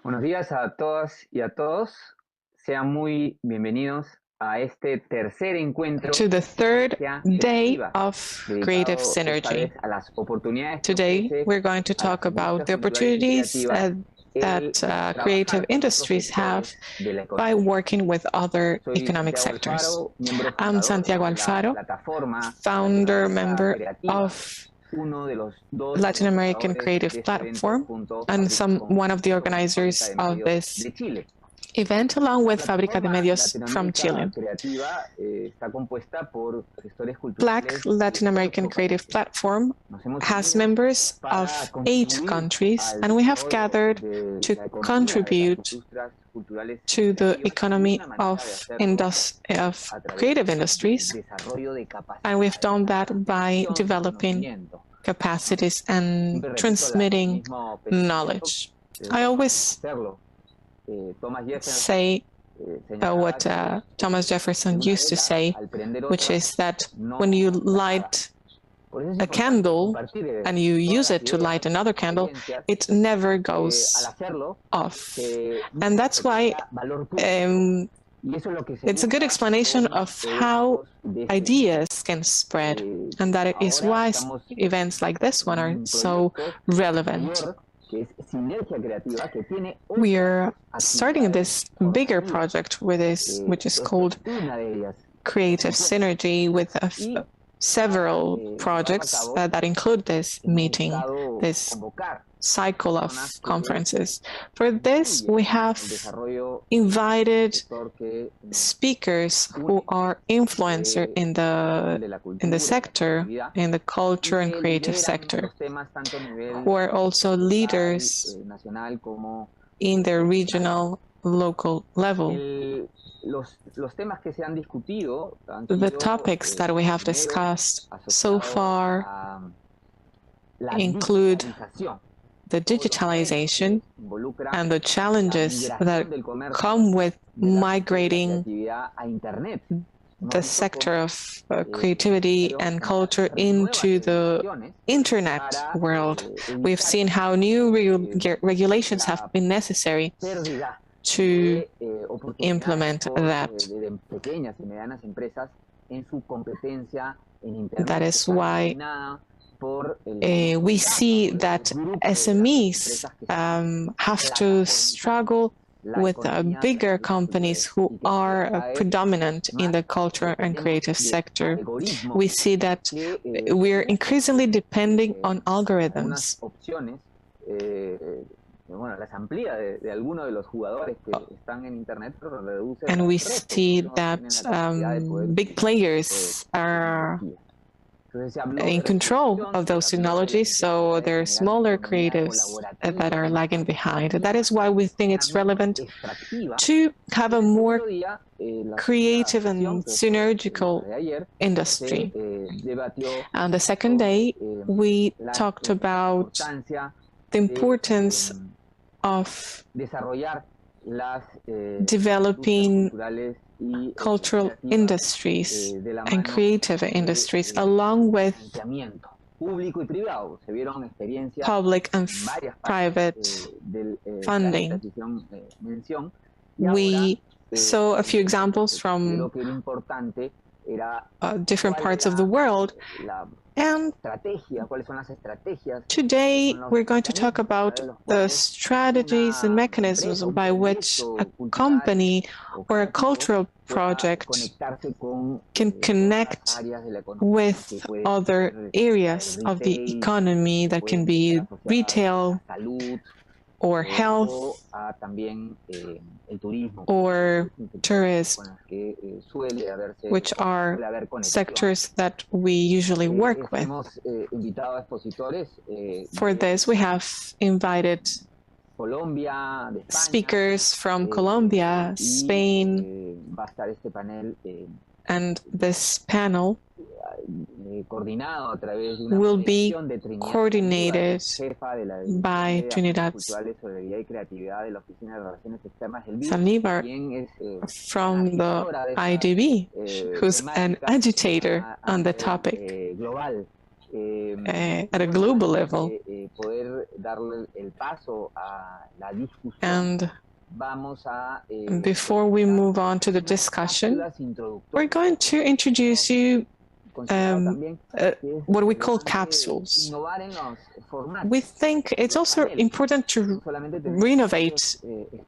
Buenos días a todas y a todos. Sean muy bienvenidos a este tercer encuentro to the third day of Creative Synergy. Today, we're going to talk about the opportunities that creative industries have by working with other economic sectors. I'm Santiago Alfaro, founder member of Latin American Creative Platform and one of the organizers of this event, along with Fábrica de Medios from Chile. Black Latin American Creative Platform has members of 8 countries, and we have gathered to contribute to the economy of creative industries, and we've done that by developing capacities and transmitting knowledge. I always say what Thomas Jefferson used to say, which is that when you light a candle and you use it to light another candle, it never goes off. And that's why it's a good explanation of how ideas can spread, and that is why events like this one are so relevant. We are starting this bigger project which is called Creative Synergy, with several projects that include this meeting, this cycle of conferences. For this, we have invited speakers who are influencers in the sector, in the culture and creative sector, who are also leaders in their regional, local level. The topics that we have discussed so far include the digitalization and the challenges that come with migrating the sector of creativity and culture into the internet world. We've seen how new regulations have been necessary to implement that. That is why we see that SMEs have to struggle with bigger companies who are predominant in the cultural and creative sector. We see that we're increasingly depending on algorithms. And we see that big players are in control of those technologies, so there are smaller creatives that are lagging behind. That is why we think it's relevant to have a more creative and synergical industry. On the second day, we talked about the importance of developing cultural industries and creative industries, along with public and private funding. We saw a few examples from different parts of the world, and today we're going to talk about the strategies and mechanisms by which a company or a cultural project can connect with other areas of the economy that can be retail or health or tourism, which are sectors that we usually work with. For this, we have invited speakers from Colombia, Spain, and this panel will be coordinated by Trinidad Salivar from the IDB, who's an agitator on the topic at a global level. And before we move on to the discussion, we're going to introduce you what we call capsules. We think it's also important to renovate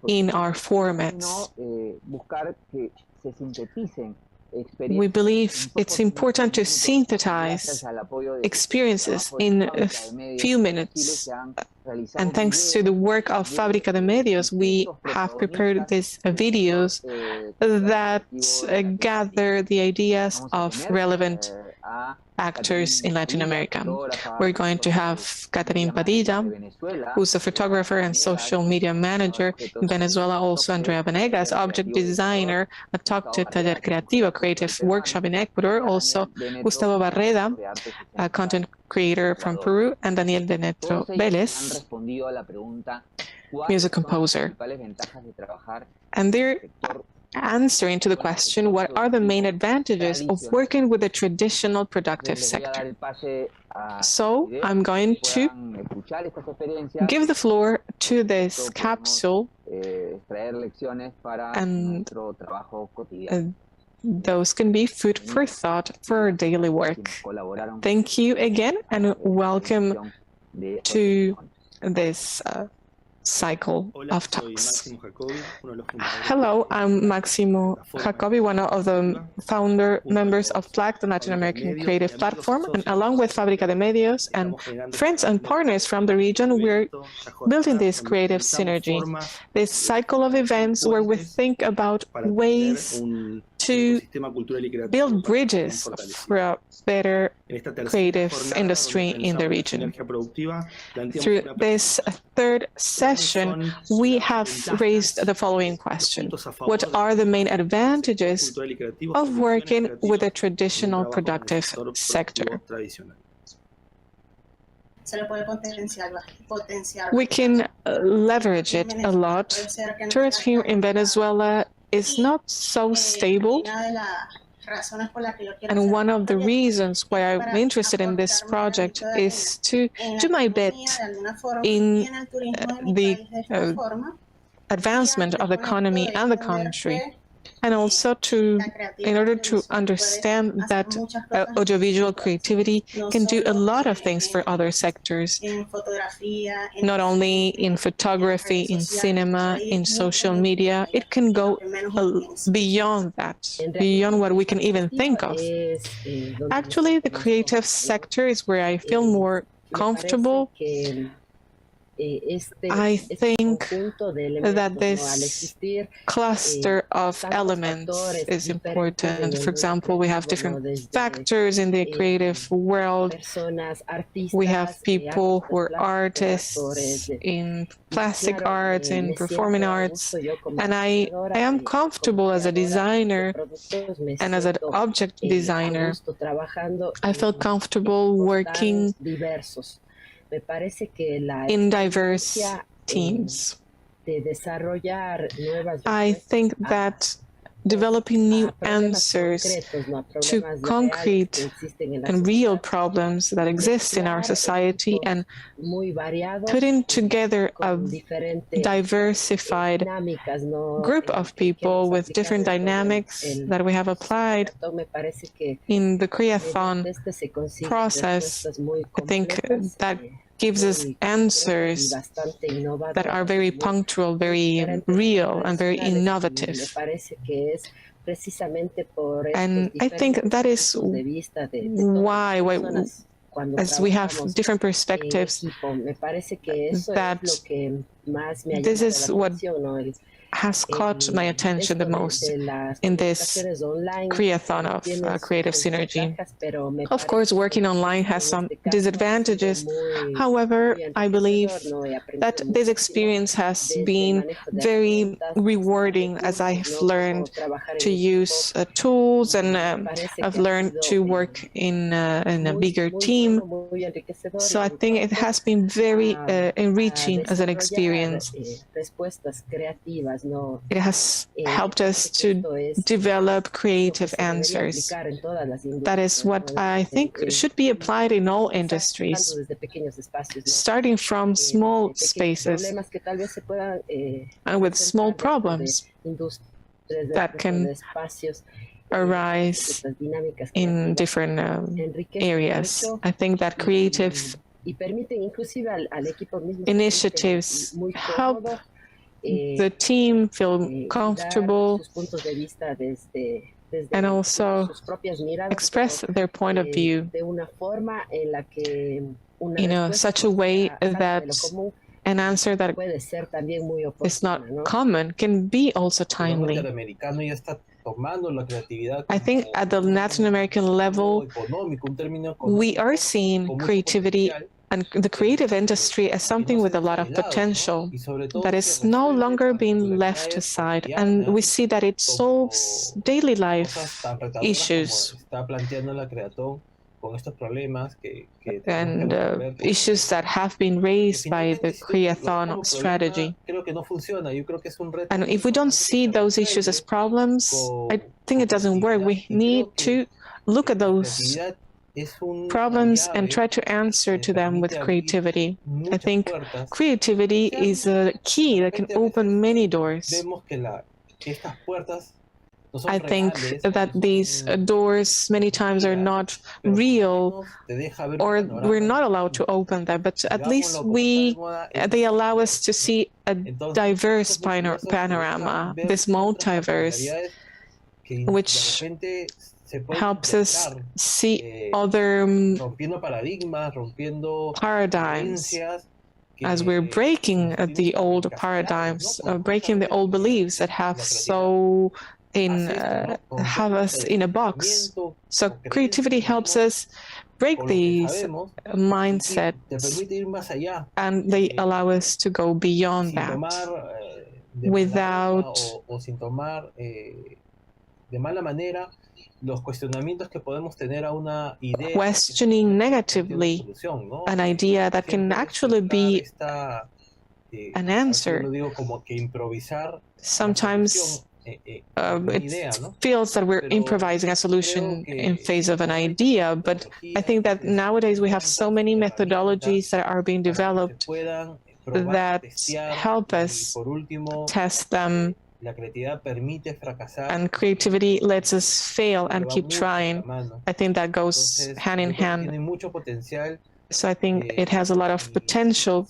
in our formats. We believe it's important to synthesize experiences in a few minutes. And thanks to the work of Fábrica de Medios, we have prepared these videos that gather the ideas of relevant actors in Latin America. We're going to have Catherine Padilla, who's a photographer and social media manager in Venezuela, also Andrea Venegas, object designer, a talk to Sinergia Creativa, creative workshop in Ecuador, also Gustavo Barreda, a content creator from Peru, and Daniel Denetro Vélez, music composer. And they're answering to the question, what are the main advantages of working with the traditional productive sector? So I'm going to give the floor to this capsule, and those can be food for thought for our daily work. Thank you again, and welcome to this cycle of talks. Hello, I'm Máximo Jacobi, one of the founder members of FLAG, the Latin American Creative Platform, and along with Fábrica de Medios and friends and partners from the region, we're building this creative synergy, this cycle of events where we think about ways to build bridges for a better creative industry in the region. Through this third session, we have raised the following question. What are the main advantages of working with a traditional productive sector? We can leverage it a lot. Tourism here in Venezuela is not so stable. And one of the reasons why I'm interested in this project is to do my bit in the advancement of the economy and the country, and also in order to understand that audiovisual creativity can do a lot of things for other sectors, not only in photography, in cinema, in social media. It can go beyond that, beyond what we can even think of. Actually, the creative sector is where I feel more comfortable. I think that this cluster of elements is important. For example, we have different factors in the creative world. We have people who are artists in plastic arts, in performing arts, and I am comfortable as a designer and as an object designer. I feel comfortable working in diverse teams. I think that developing new answers to concrete and real problems that exist in our society and putting together a diversified group of people with different dynamics that we have applied in the Creathon process, I think that gives us answers that are very punctual, very real, and very innovative. And I think that is why as we have different perspectives, that this is what has caught my attention the most in this Creathon of creative synergy. Of course, working online has some disadvantages. However, I believe that this experience has been very rewarding as I have learned to use tools, and I've learned to work in a bigger team. So I think it has been very enriching as an experience. It has helped us to develop creative answers. That is what I think should be applied in all industries, starting from small spaces and with small problems that can arise in different areas. I think that creative initiatives help the team feel comfortable and also express their point of view in such a way that an answer that is not common can be also timely. I think at the Latin American level, we are seeing creativity and the creative industry as something with a lot of potential that is no longer being left aside. And we see that it solves daily life issues and issues that have been raised by the Creathon strategy. And if we don't see those issues as problems, I think it doesn't work. We need to look at those problems and try to answer to them with creativity. I think creativity is a key that can open many doors. I think that these doors many times are not real, or we're not allowed to open them, but at least they allow us to see a diverse panorama, this multiverse, which helps us see other paradigms as we're breaking the old paradigms, breaking the old beliefs that have us in a box. So creativity helps us break these mindsets, and they allow us to go beyond that without questioning negatively an idea that can actually be an answer. Sometimes it feels that we're improvising a solution in face of an idea, but I think that nowadays we have so many methodologies that are being developed that help us test them, and creativity lets us fail and keep trying. I think that goes hand in hand. So I think it has a lot of potential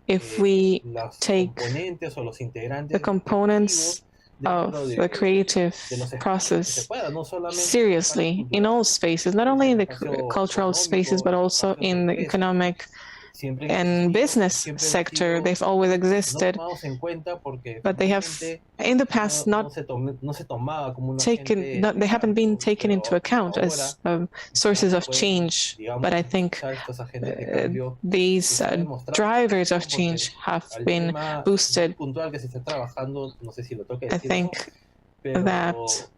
if we take the components of the creative process seriously in all spaces, not only in the cultural spaces, but also in the economic and business sector. They've always existed, but they have in the past they haven't been taken into account as sources of change. But I think these drivers of change have been boosted. I think that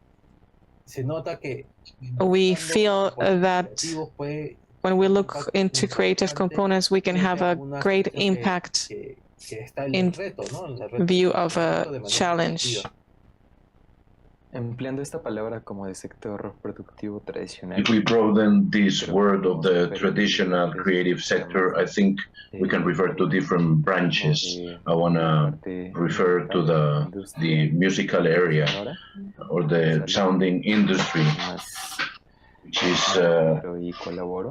we feel that when we look into creative components, we can have a great impact in view of a challenge. Empleando esta palabra como de sector productivo tradicional. If we broaden this word of the traditional creative sector, I think we can refer to different branches. I want to refer to the musical area or the sounding industry, which is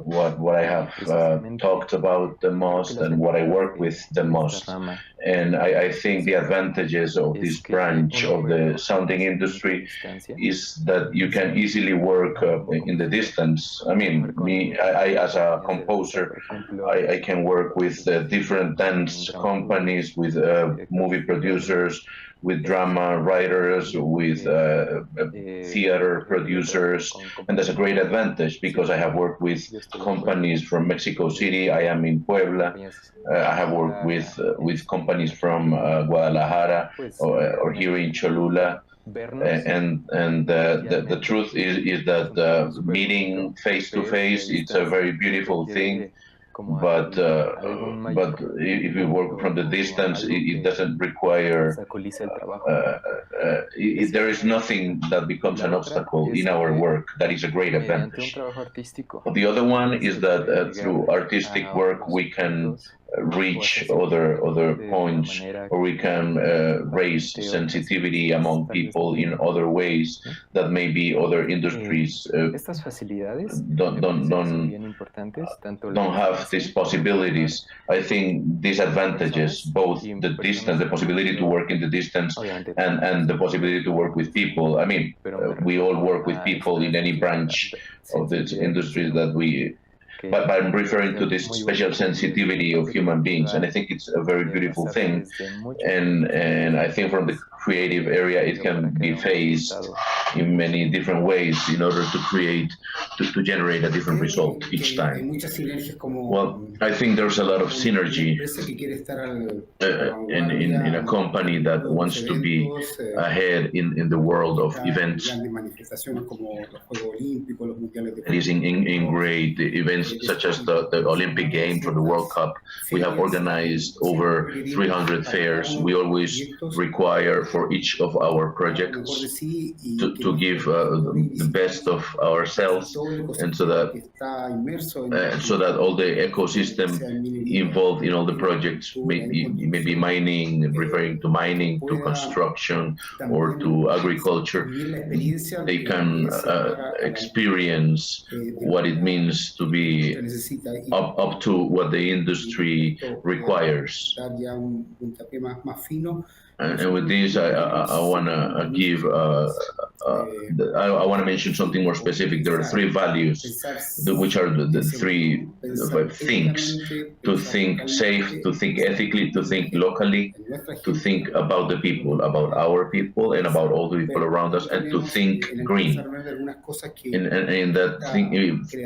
what I have talked about the most and what I work with the most. And I think the advantages of this branch of the sounding industry is that you can easily work in the distance. I mean, I as a composer, I can work with different dance companies, with movie producers, with drama writers, with theater producers, and that's a great advantage because I have worked with companies from Mexico City. I am in Puebla. I have worked with companies from Guadalajara or here in Cholula. And the truth is that meeting face to face, it's a very beautiful thing. But if we work from the distance, it doesn't require. There is nothing that becomes an obstacle in our work. That is a great advantage. The other one is that through artistic work we can reach other points, or we can raise sensitivity among people in other ways that maybe other industries don't have these possibilities. I think these advantages, both the distance, the possibility to work in the distance, and the possibility to work with people. I mean, we all work with people in any branch of this industry that we. But I'm referring to this special sensitivity of human beings, and I think it's a very beautiful thing. And I think from the creative area, it can be faced in many different ways in order to generate a different result each time. Well, I think there's a lot of synergy in a company that wants to be ahead in the world of events. It is in great events such as the Olympic Games or the World Cup. We have organized over 300 fairs. We always require for each of our projects to give the best of ourselves, and so that all the ecosystem involved in all the projects, maybe mining, referring to mining, to construction, or to agriculture, they can experience what it means to be up to what the industry requires. And with this, I want to give, I want to mention something more specific. There are three values, which are the three things: to think safe, to think ethically, to think locally, to think about the people, about our people, and about all the people around us, and to think green. In that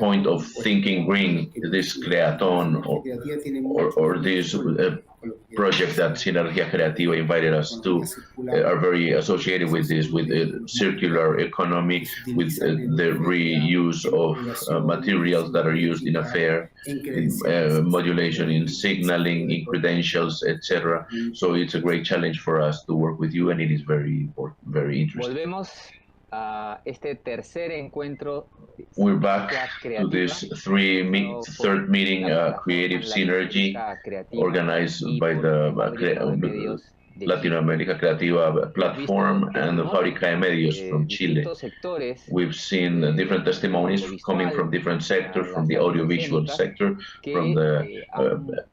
point of thinking green, this Creaton or this project that Sinergia Creativa invited us to are very associated with this, with circular economy, with the reuse of materials that are used in a fair, modulation in signaling, in credentials, etc. So it's a great challenge for us to work with you, and it is very important, very interesting. We're back to this third meeting, Creative Synergy, organized by the Latin America Creativa platform and the Fábrica de Medios from Chile. We've seen different testimonies coming from different sectors, from the audiovisual sector, from the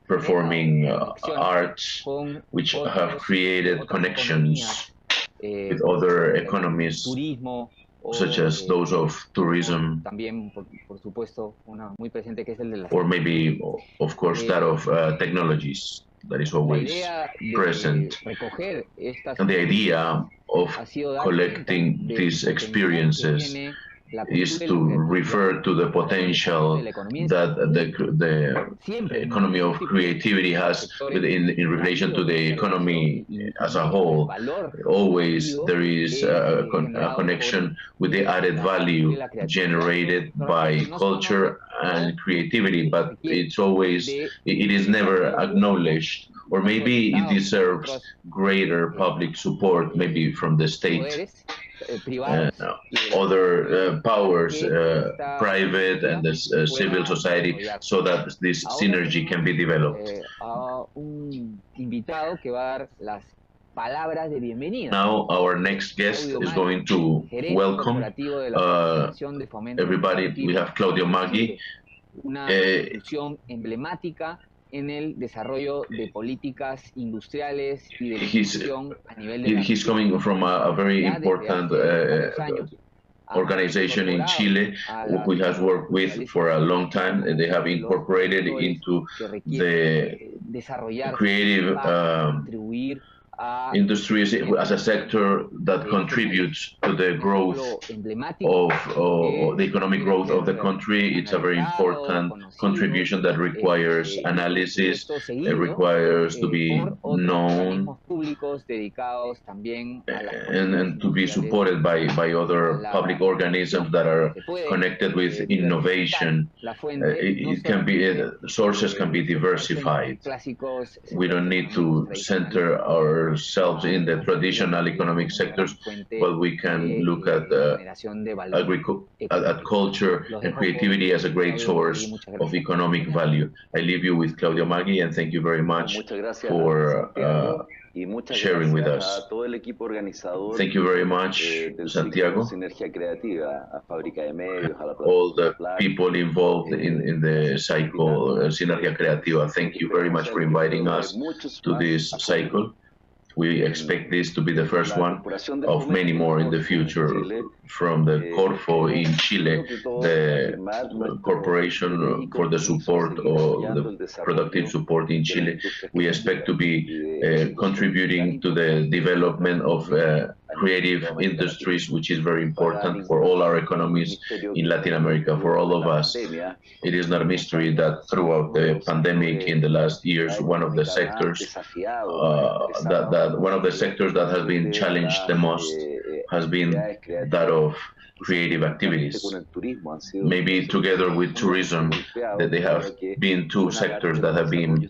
performing arts, which have created connections with other economies, such as those of tourism, or maybe, of course, that of technologies. That is always present. And the idea of collecting these experiences is to refer to the potential that the economy of creativity has in relation to the economy as a whole. Always there is a connection with the added value generated by culture and creativity, but it is never acknowledged, or maybe it deserves greater public support, maybe from the state. Other powers, private and the civil society, so that this synergy can be developed. Now our next guest is going to welcome everybody. We have Claudio Maggi. En el desarrollo de políticas industriales y de producción a nivel de He's coming from a very important organization in Chile, who has worked with for a long time, and they have incorporated into the creative industries as a sector that contributes to the growth of the economic growth of the country. It's a very important contribution that requires analysis. It requires to be known and to be supported by other public organisms that are connected with innovation. It can be sources can be diversified. We don't need to center ourselves in the traditional economic sectors, but we can look at culture and creativity as a great source of economic value. I leave you with Claudio Maggi, and thank you very much for sharing with us. Thank you very much, Santiago. All the people involved in the cycle, Sinergia Creativa, thank you very much for inviting us to this cycle. We expect this to be the first one of many more in the future from the Corfo in Chile, the Corporation for the Support of the Productive Support in Chile. We expect to be contributing to the development of creative industries, which is very important for all our economies in Latin America, for all of us. It is not a mystery that throughout the pandemic in the last years, one of the sectors that has been challenged the most has been that of creative activities. Maybe together with tourism, that they have been two sectors that have been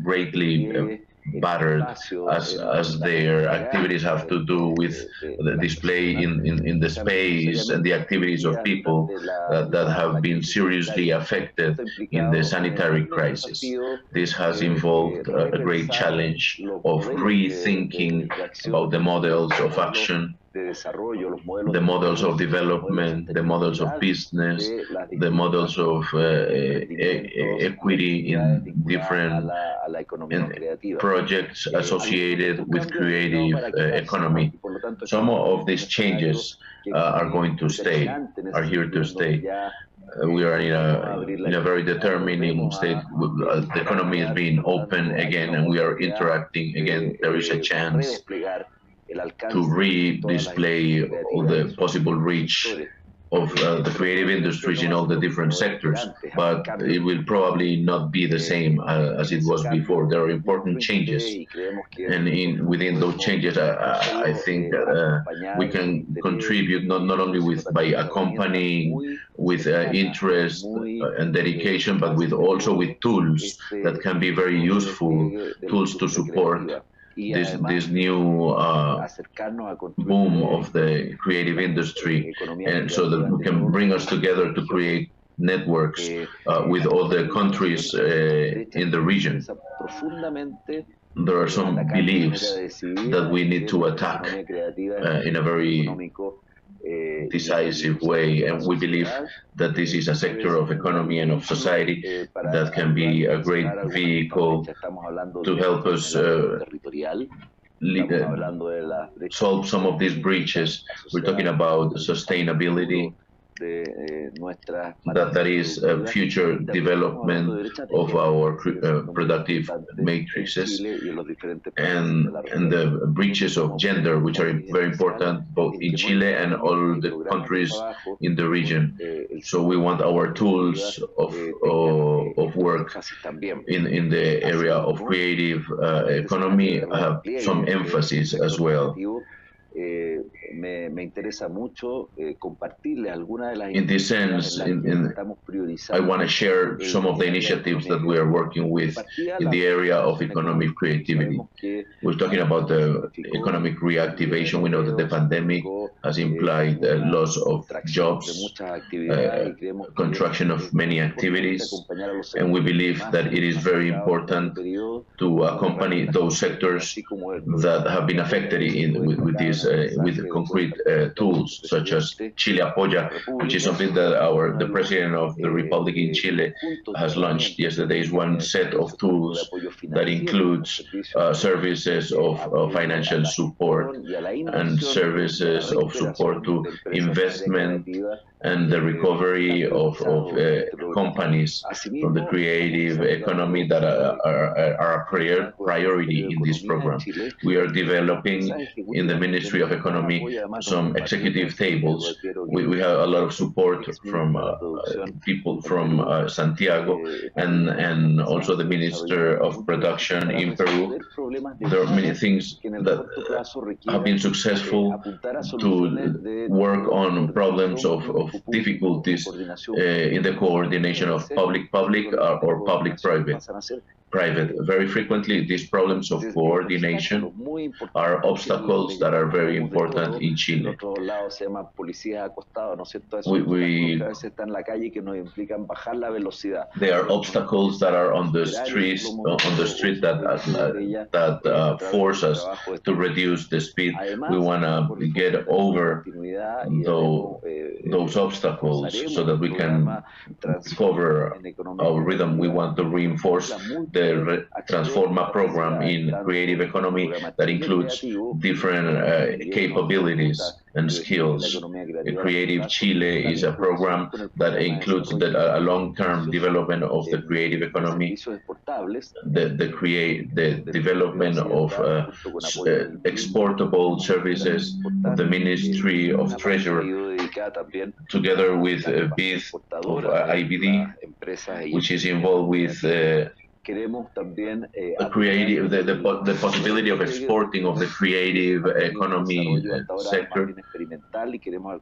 greatly battered as their activities have to do with the display in the space and the activities of people that have been seriously affected in the sanitary crisis. This has involved a great challenge of rethinking about the models of action, the models of development, the models of business, the models of equity in different projects associated with creative economy. Some of these changes are going to stay, are here to stay. We are in a very determining state. The economy is being open again, and we are interacting again. There is a chance to re-display all the possible reach of the creative industries in all the different sectors, but it will probably not be the same as it was before. There are important changes, and within those changes, I think we can contribute not only by accompanying with interest and dedication, but also with tools that can be very useful, tools to support this new boom of the creative industry, and so that we can bring us together to create networks with other countries in the region. There are some beliefs that we need to attack in a very decisive way, and we believe that this is a sector of economy and of society that can be a great vehicle to help us solve some of these breaches. We're talking about sustainability, that is future development of our productive matrices, and the breaches of gender, which are very important both in Chile and all the countries in the region. So we want our tools of work in the area of creative economy have some emphasis as well. In this sense, I want to share some of the initiatives that we are working with in the area of economic creativity. We're talking about the economic reactivation. We know that the pandemic has implied loss of jobs, contraction of many activities, and we believe that it is very important to accompany those sectors that have been affected with concrete tools, such as Chile Apoya, which is something that the President of the Republic in Chile has launched yesterday. Is one set of tools that includes services of financial support and services of support to investment and the recovery of companies from the creative economy that are a priority in this program. We are developing in the Ministry of Economy some executive tables. We have a lot of support from people from Santiago and also the Minister of Production in Peru. There are many things that have been successful to work on problems of difficulties in the coordination of public-public or public-private. Very frequently, these problems of coordination are obstacles that are very important in Chile. They are obstacles that are on the street that force us to reduce the speed. We want to get over those obstacles so that we can cover our rhythm. We want to reinforce the Transforma program in creative economy that includes different capabilities and skills. Creative Chile is a program that includes a long-term development of the creative economy, the development of exportable services of the Ministry of Treasury, together with BID of IBD, which is involved with the possibility of exporting of the creative economy sector.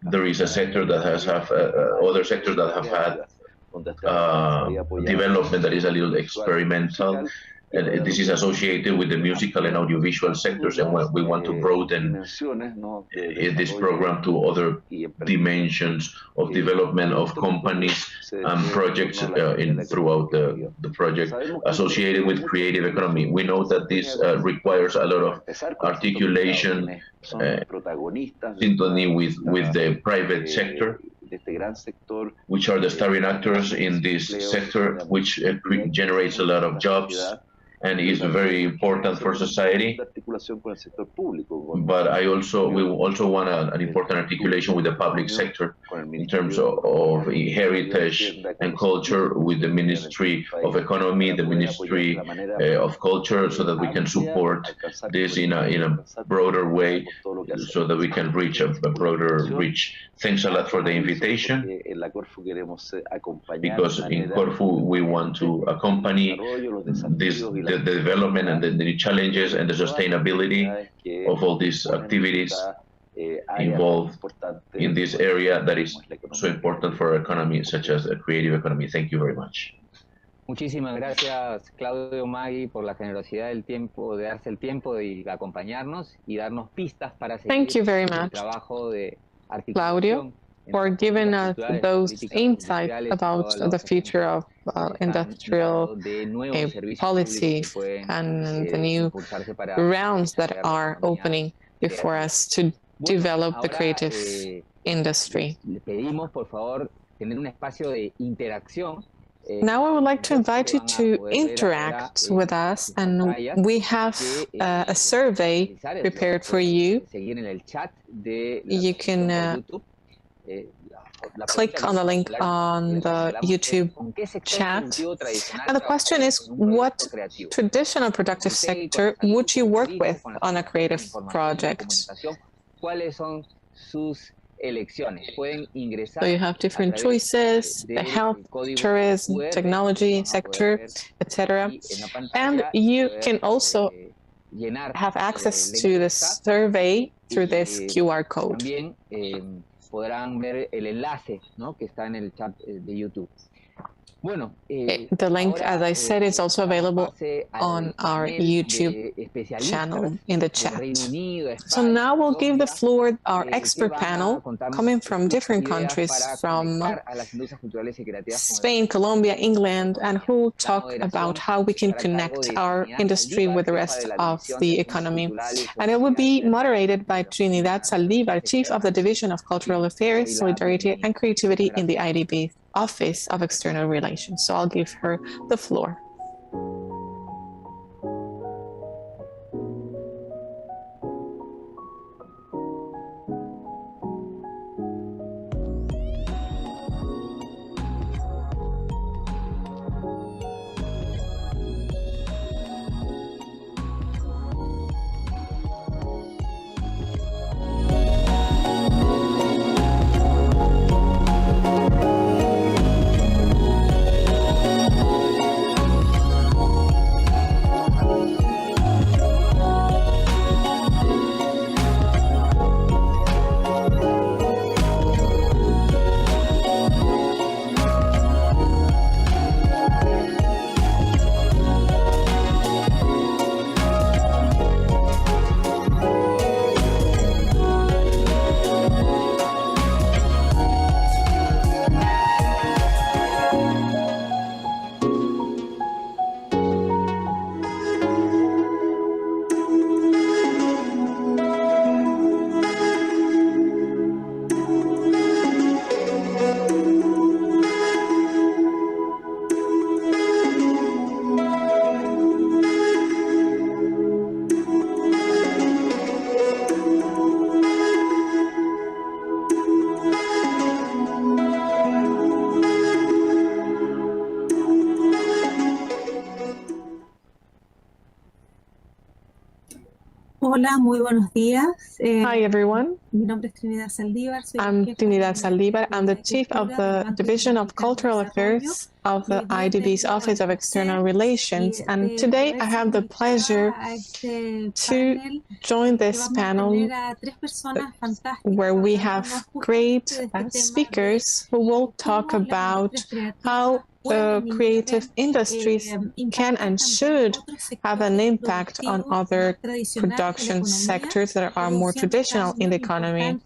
There is a sector that has other sectors that have had development that is a little experimental, this is associated with the musical and audiovisual sectors, and we want to broaden this program to other dimensions of development of companies and projects throughout the project associated with creative economy. We know that this requires a lot of articulation, synchrony with the private sector, which are the starring actors in this sector, which generates a lot of jobs and is very important for society. But we also want an important articulation with the public sector in terms of heritage and culture, with the Ministry of Economy, the Ministry of Culture, so that we can support this in a broader way, so that we can reach a broader reach. Thanks a lot for the invitation, because in Corfu we want to accompany the development and the new challenges and the sustainability of all these activities involved in this area that is so important for our economy, such as a creative economy. Thank you very much. Muchísimas gracias, Claudio, Maggie, por la generosidad del tiempo, de darse el tiempo de acompañarnos y darnos pistas para seguir el trabajo de Claudio, for giving us those insights about the future of industrial policy and the new rounds that are opening before us to develop the creative industry. Now I would like to invite you to interact with us, and we have a survey prepared for you. You can click on the link on the YouTube chat. And the question is, what traditional productive sector would you work with on a creative project? So you have different choices: the health, tourism, technology sector, etc. And you can also have access to the survey through this QR code. Podrán ver el enlace, ¿no?, que está en el chat de YouTube. Bueno, the link, as I said, is also available on our YouTube channel in the chat. So now we'll give the floor our expert panel coming from different countries, from Spain, Colombia, England, and who will talk about how we can connect our industry with the rest of the economy. And it will be moderated by Trinidad Saldívar, Chief of the Division of Cultural Affairs, Solidarity and Creativity in the IDB Office of External Relations. So I'll give her the floor. Hola, muy buenos días. Hi everyone. Mi nombre es Trinidad Saldívar. I'm Trinidad Saldívar. I'm the Chief of the Division of Cultural Affairs of the IDB's Office of External Relations. And today I have the pleasure to join this panel where we have great speakers who will talk about how creative industries can and should have an impact on other production sectors that are more traditional in the economy,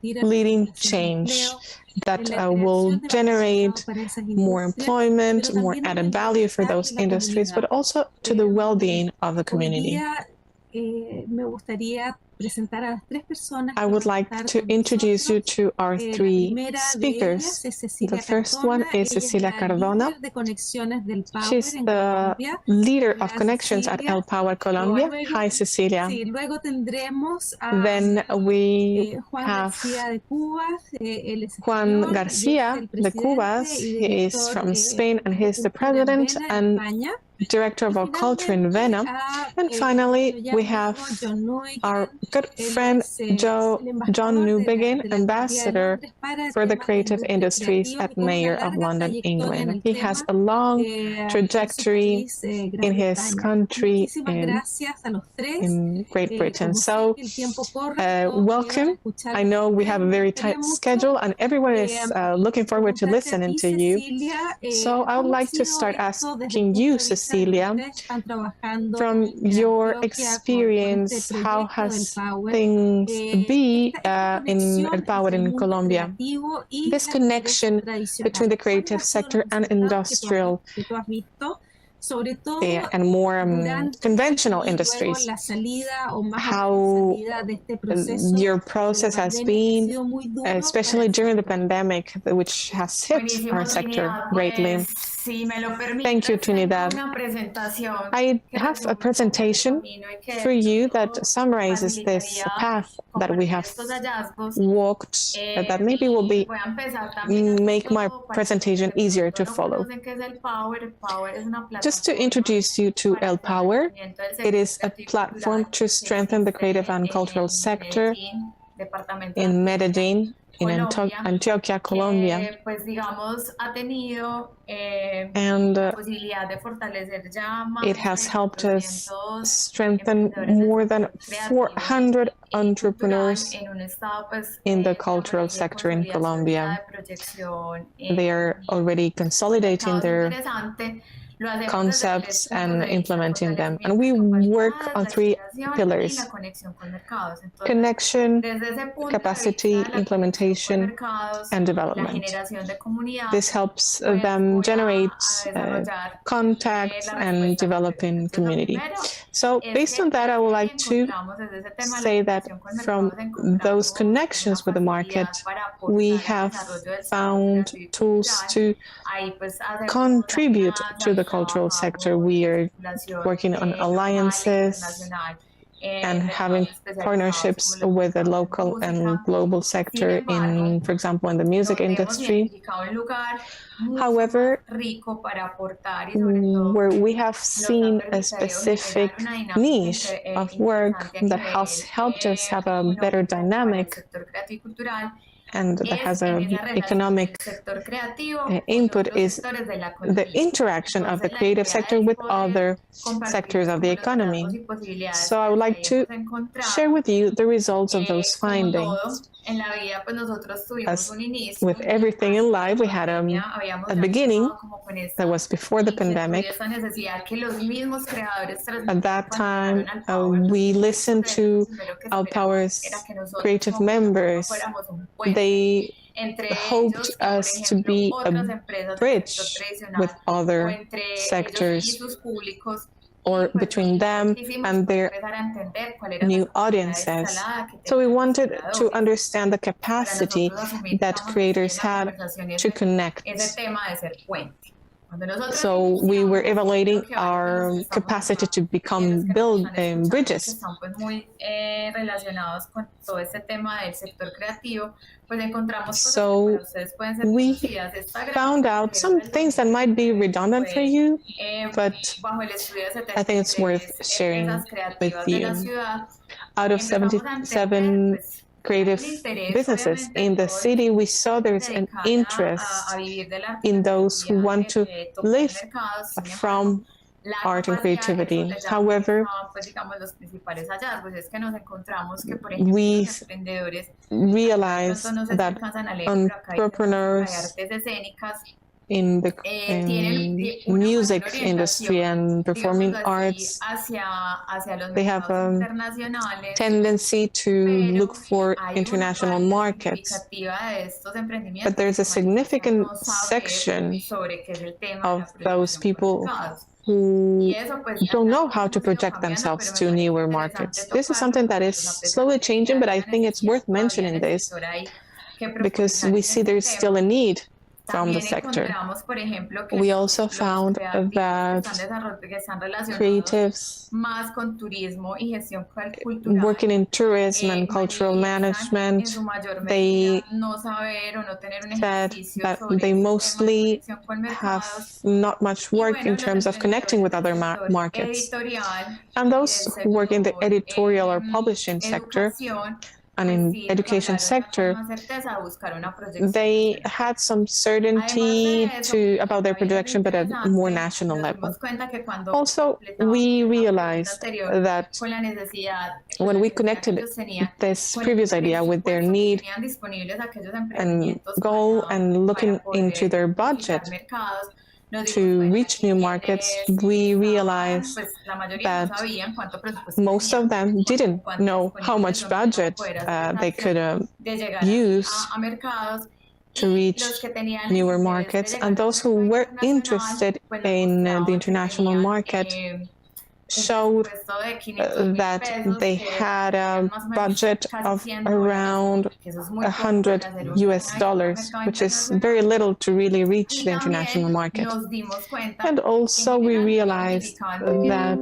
leading change that will generate more employment, more added value for those industries, but also to the well-being of the community. I would like to introduce you to our three speakers. The first one is Cecilia Cardona. She's the leader of connections at El Power Colombia. Hi, Cecilia. Then we have Juan Garcia de Cubas. He is from Spain and he's the president and director of our culture in Vena. And finally, we have our good friend John Newbegin, ambassador for the creative industries at Mayor of London, England. He has a long trajectory in his country in Great Britain. So welcome. I know we have a very tight schedule and everyone is looking forward to listening to you. So I would like to start asking you, Cecilia, from your experience, how has things been in El Power in Colombia? This connection between the creative sector and industrial and more conventional industries, how your process has been, especially during the pandemic, which has hit our sector greatly. Thank you, Trinidad. I have a presentation for you that summarizes this path that we have walked, that maybe will make my presentation easier to follow. Just to introduce you to El Power, it is a platform to strengthen the creative and cultural sector in Medellin, in Antioquia, Colombia. And it has helped us strengthen more than 400 entrepreneurs in the cultural sector in Colombia. They are already consolidating their concepts and implementing them. And we work on three pillars: connection, capacity, implementation, and development. This helps them generate contacts and develop in community. So based on that, I would like to say that from those connections with the market, we have found tools to contribute to the cultural sector. We are working on alliances and having partnerships with the local and global sector in, for example, in the music industry. However, where we have seen a specific niche of work that has helped us have a better dynamic and that has an economic input is the interaction of the creative sector with other sectors of the economy. So I would like to share with you the results of those findings. As with everything in life, we had a beginning that was before the pandemic. At that time, we listened to El Power's creative members. They hoped us to be a bridge with other sectors, or between them and their new audiences. So we wanted to understand the capacity that creators had to connect. So we were evaluating our capacity to build bridges. So we found out some things that might be redundant for you, but I think it's worth sharing with you. Out of 77 creative businesses in the city, we saw there's an interest in those who want to live from art and creativity. However, we realized that entrepreneurs in the music industry and performing arts, they have a tendency to look for international markets. But there's a significant section of those people who don't know how to project themselves to newer markets. This is something that is slowly changing, but I think it's worth mentioning this because we see there's still a need from the sector. We also found that creatives working in tourism and cultural management, they said that they mostly have not much work in terms of connecting with other markets. And those who work in the editorial or publishing sector and in education sector, they had some certainty about their projection, but at a more national level. Also, we realized that when we connected this previous idea with their need and goal and looking into their budget to reach new markets, we realized that most of them didn't know how much budget they could use to reach newer markets. And those who were interested in the international market showed that they had a budget of around $100, which is very little to really reach the international market. And also we realized that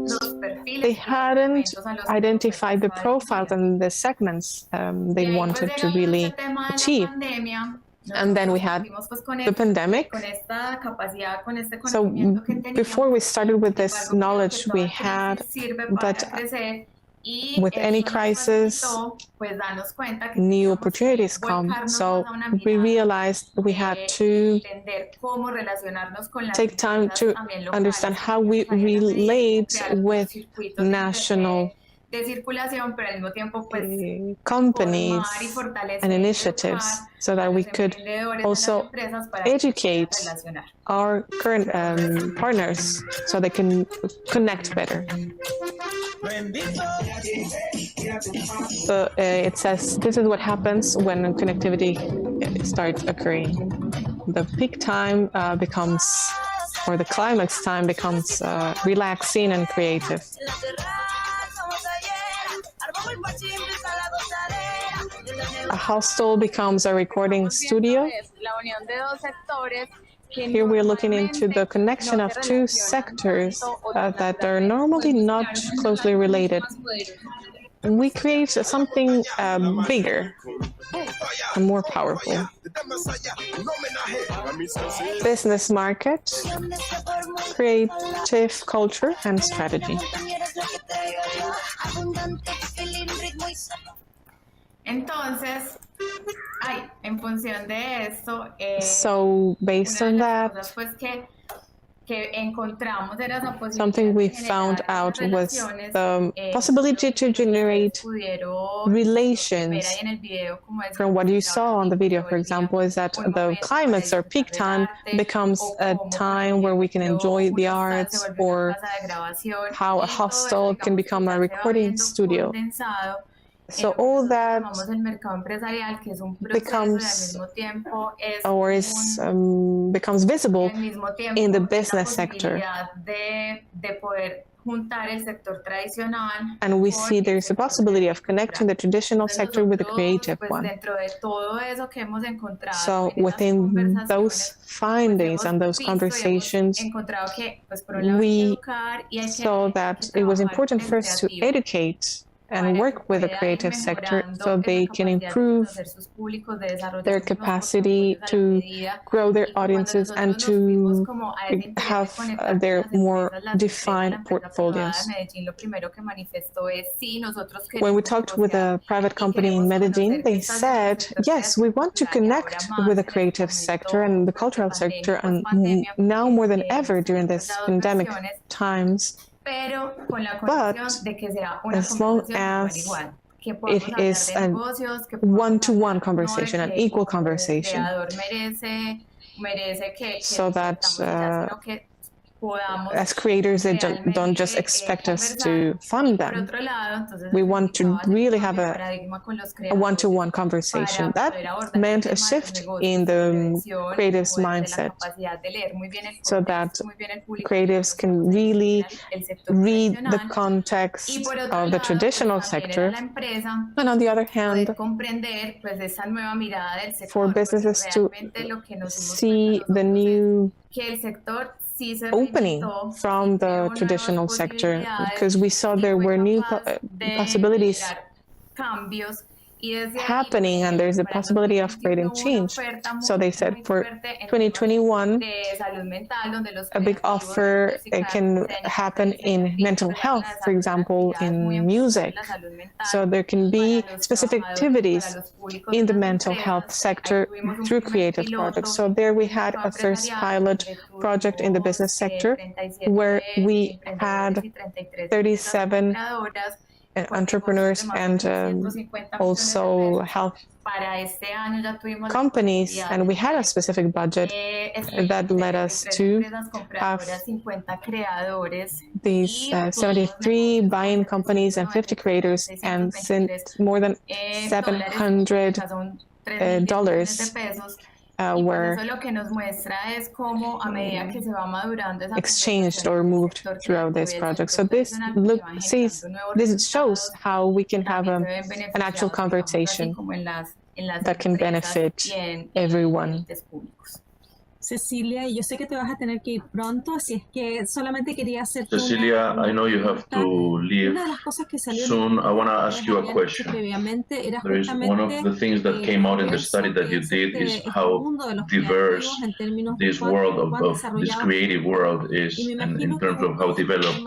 they hadn't identified the profiles and the segments they wanted to really achieve. And then we had the pandemic. So before we started with this knowledge we had, but with any crisis, new opportunities come. So we realized we had to take time to understand how we relate with national companies and initiatives so that we could also educate our current partners so they can connect better. So it says this is what happens when connectivity starts occurring. The peak time becomes, or the climax time becomes relaxing and creative. A hostel becomes a recording studio. Here we're looking into the connection of two sectors that are normally not closely related. We create something bigger and more powerful. Business market, creative culture, and strategy. Entonces, en función de esto, so based on that, something we found out was the possibility to generate relations. From what you saw on the video, for example, is that the climax or peak time becomes a time where we can enjoy the arts, or how a hostel can become a recording studio. So all that becomes, or is, becomes visible in the business sector. And we see there's a possibility of connecting the traditional sector with the creative one. So within those findings and those conversations, we saw that it was important first to educate and work with the creative sector so they can improve their capacity to grow their audiences and to have their more defined portfolios. When we talked with a private company in Medellin, they said, yes, we want to connect with the creative sector and the cultural sector, and now more than ever during this pandemic times. But as long as it is a one-to-one conversation, an equal conversation, so that as creators, they don't just expect us to fund them. We want to really have a one-to-one conversation. That meant a shift in the creatives' mindset, so that creatives can really read the context of the traditional sector. And on the other hand, for businesses to see the new opening from the traditional sector, because we saw there were new possibilities happening, and there's a possibility of creating change. So they said for 2021, a big offer can happen in mental health, for example, in music. So there can be specific activities in the mental health sector through creative projects. So there we had a first pilot project in the business sector where we had 37 entrepreneurs and also health companies, and we had a specific budget that led us to have these 73 buying companies and 50 creators, and sent more than $700 were exchanged or moved throughout this project. So this shows how we can have an actual conversation that can benefit everyone. Cecilia, yo sé que te vas a tener que ir pronto, así es que solamente quería hacer. Cecilia, I know you have to leave soon. I want to ask you a question. There is one of the things that came out in the study that you did is how diverse this world of this creative world is, and in terms of how developed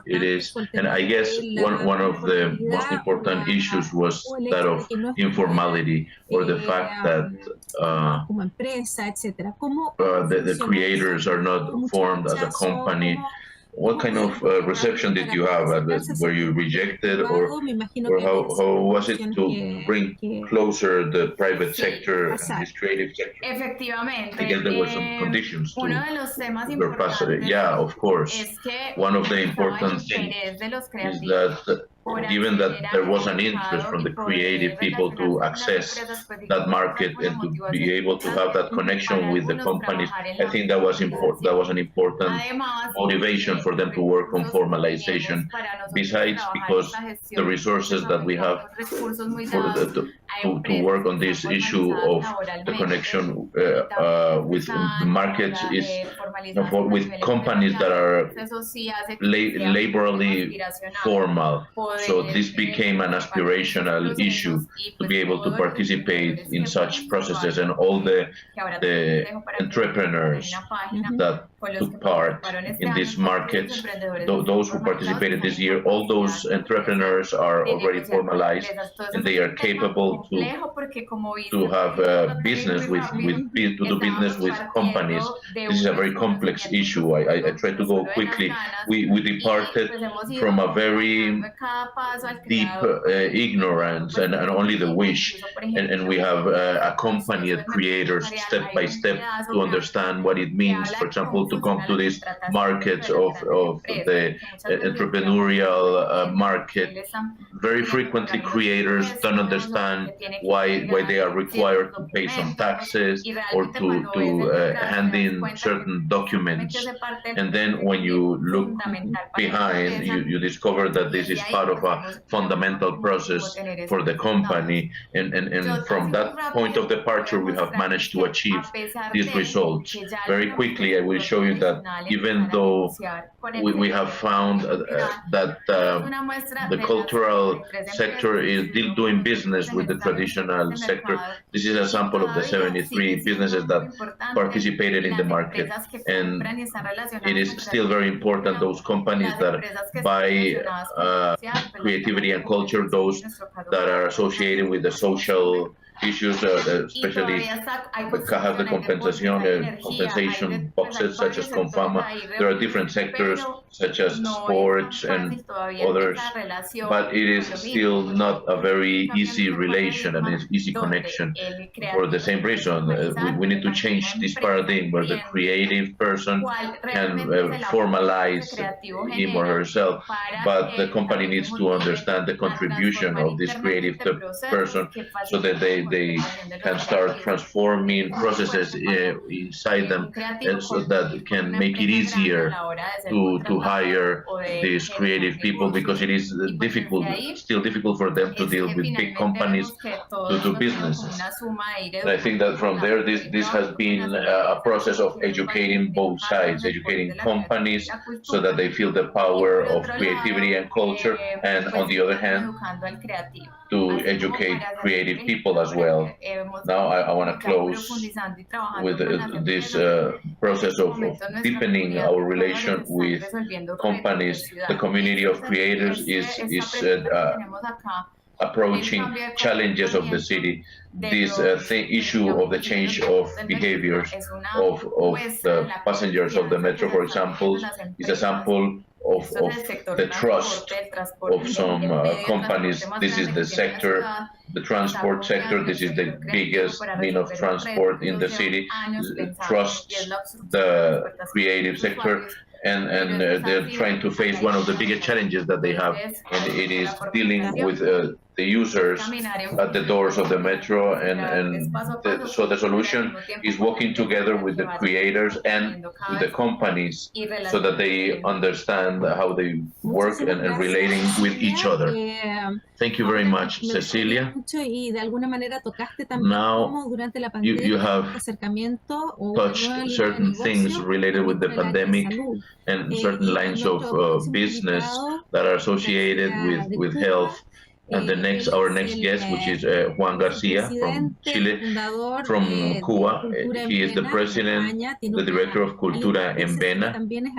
it is. And I guess one of the most important issues was that of informality, or the fact that the creators are not formed as a company. What kind of reception did you have? Were you rejected, or how was it to bring closer the private sector and this creative sector? I guess there were some conditions to surpass it. Yeah, of course. One of the important things is that given that there was an interest from the creative people to access that market and to be able to have that connection with the companies, I think that was important. That was an important motivation for them to work on formalization. Besides, because the resources that we have to work on this issue of the connection with the markets is with companies that are laborally formal. So this became an aspirational issue to be able to participate in such processes, and all the entrepreneurs that took part in these markets, those who participated this year, all those entrepreneurs are already formalized, and they are capable to have business to do business with companies. This is a very complex issue. I try to go quickly. We departed from a very deep ignorance and only the wish, and we have accompanied creators step by step to understand what it means, for example, to come to these markets of the entrepreneurial market. Very frequently creators don't understand why they are required to pay some taxes or to hand in certain documents, and then when you look behind, you discover that this is part of a fundamental process for the company, and from that point of departure we have managed to achieve these results very quickly. I will show you that even though we have found that the cultural sector is still doing business with the traditional sector, this is a sample of the 73 businesses that participated in the market, and it is still very important, those companies that buy creativity and culture, those that are associated with the social issues, especially cajas de compensation boxes such as Confama. There are different sectors such as sports and others, but it is still not a very easy relation and easy connection for the same reason. We need to change this paradigm where the creative person can formalize him or herself, but the company needs to understand the contribution of this creative person so that they can start transforming processes inside them, and so that can make it easier to hire these creative people, because it is still difficult for them to deal with big companies to do businesses. And I think that from there, this has been a process of educating both sides, educating companies so that they feel the power of creativity and culture, and on the other hand, to educate creative people as well. Now I want to close with this process of deepening our relation with companies. The community of creators is approaching challenges of the city. This issue of the change of behaviors of the passengers of the metro, for example, is a sample of the trust of some companies. This is the sector, the transport sector. This is the biggest mean of transport in the city. Trusts the creative sector, and they're trying to face one of the biggest challenges that they have, and it is dealing with the users at the doors of the metro, so the solution is working together with the creators and with the companies so that they understand how they work and relating with each other. Thank you very much, Cecilia. Now you have touched certain things related with the pandemic and certain lines of business that are associated with health. And our next guest, which is Juan Garcia from Chile, from Cuba. He is the president, the director of Cultura en Vena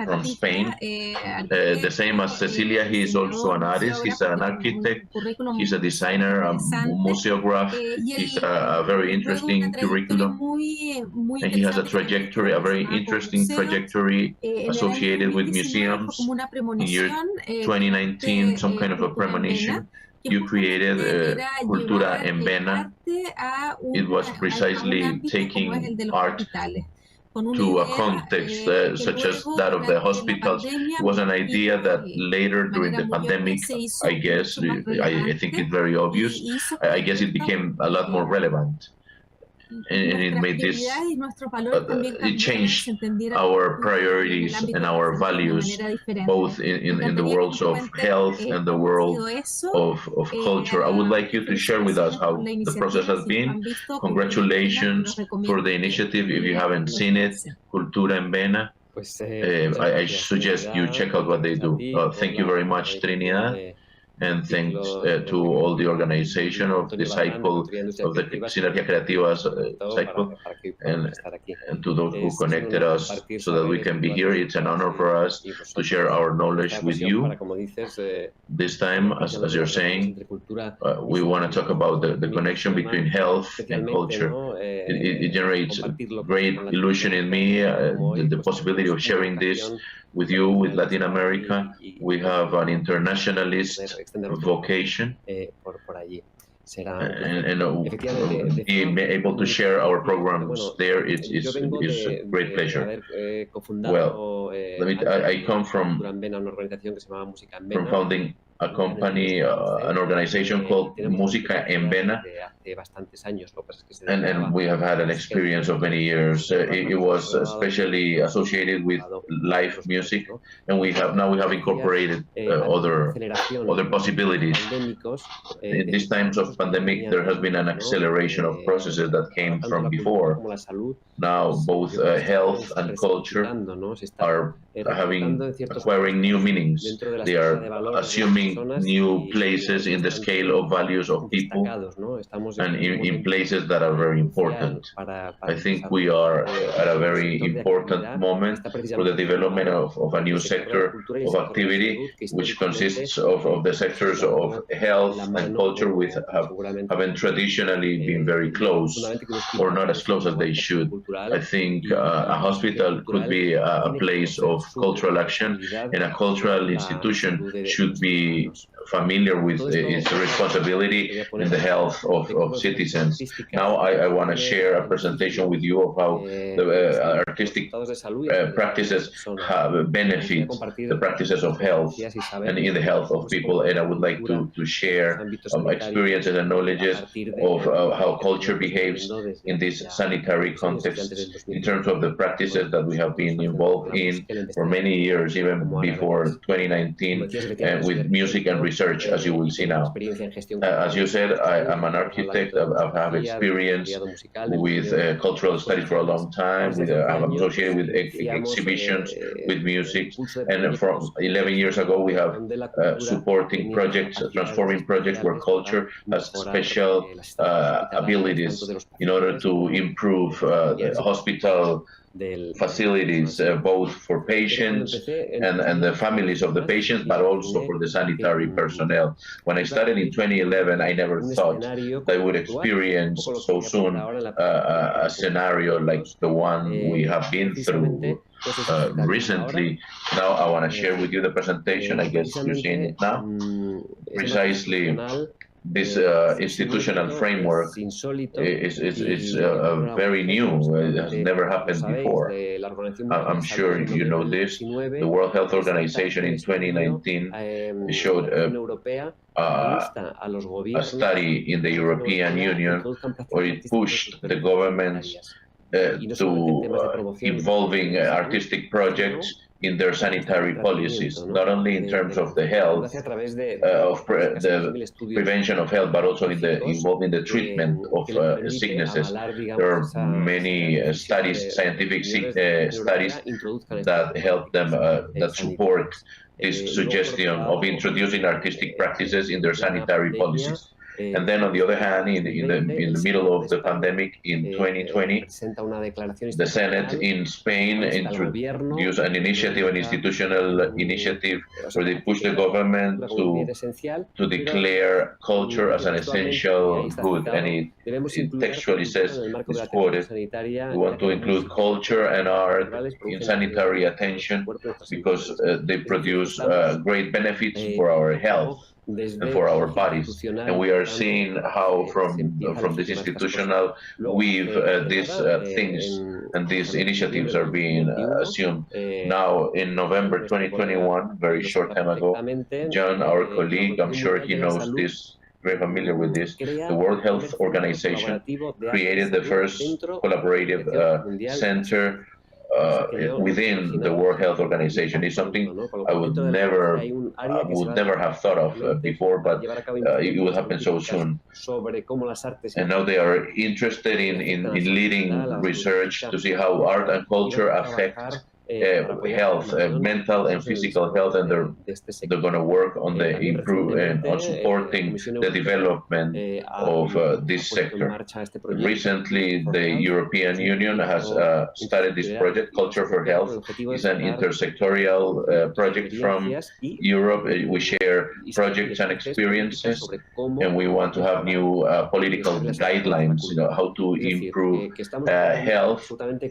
from Spain. The same as Cecilia, he is also an artist. He's an architect. He's a designer, a museographer. He's a very interesting curriculum. And he has a trajectory, a very interesting trajectory associated with museums. In year 2019, some kind of a premonition. You created Cultura en Vena. It was precisely taking art to a context such as that of the hospitals. It was an idea that later during the pandemic, I guess, I think it's very obvious, I guess it became a lot more relevant. And it made this, it changed our priorities and our values, both in the worlds of health and the world of culture. I would like you to share with us how the process has been. Congratulations for the initiative. If you haven't seen it, Cultura en Vena, I suggest you check out what they do. Thank you very much, Trinidad. And thanks to all the organization of the cycle, of the Sinergia Creativa cycle, and to those who connected us so that we can be here. It's an honor for us to share our knowledge with you. This time, as you're saying, we want to talk about the connection between health and culture. It generates great illusion in me, the possibility of sharing this with you, with Latin America. We have an internationalist vocation, and being able to share our programs there is a great pleasure. Well, I come from founding a company, an organization called Música en Vena, and we have had an experience of many years. It was especially associated with live music, and we have incorporated other possibilities. In these times of pandemic, there has been an acceleration of processes that came from before. Now both health and culture are acquiring new meanings. They are assuming creating new places in the scale of values of people and in places that are very important. I think we are at a very important moment for the development of a new sector of activity, which consists of the sectors of health and culture, which haven't traditionally been very close, or not as close as they should. I think a hospital could be a place of cultural action, and a cultural institution should be familiar with its responsibility in the health of citizens. Now I want to share a presentation with you of how the artistic practices have benefit the practices of health and in the health of people, and I would like to share experiences and knowledges of how culture behaves in this sanitary context in terms of the practices that we have been involved in for many years, even before 2019, with music and research, as you will see now. As you said, I'm an architect. I have experience with cultural studies for a long time. I'm associated with exhibitions, with music, and from 11 years ago we have supporting projects, transforming projects where culture has special abilities in order to improve the hospital facilities, both for patients and the families of the patients, but also for the sanitary personnel. When I started in 2011, I never thought that I would experience so soon a scenario like the one we have been through recently. Now I want to share with you the presentation. I guess you're seeing it now. Precisely, this institutional framework is very new. It has never happened before. I'm sure you know this. The World Health Organization in 2019 showed a study in the European Union where it pushed the governments to involving artistic projects in their sanitary policies, not only in terms of the health, of the prevention of health, but also involved in the treatment of sicknesses. There are many studies, scientific studies that help them, that support this suggestion of introducing artistic practices in their sanitary policies. And then, on the other hand, in the middle of the pandemic in 2020, the Senate in Spain introduced an initiative, an institutional initiative, where they pushed the government to declare culture as an essential good. And it textually says, it's quoted, we want to include culture and art in sanitary attention because they produce great benefits for our health and for our bodies. And we are seeing how from this institutional weave these things and these initiatives are being assumed. Now in November 2021, very short time ago, John, our colleague, I'm sure he knows this, very familiar with this, the World Health Organization created the first collaborative center within the World Health Organization. Is something I would never have thought of before, but it will happen so soon. And now they are interested in leading research to see how art and culture affect health, mental and physical health, and they're going to work on the on supporting the development of this sector. Recently, the European Union has started this project, Culture for Health. It's an intersectorial project from Europe. We share projects and experiences, and we want to have new political guidelines, how to improve health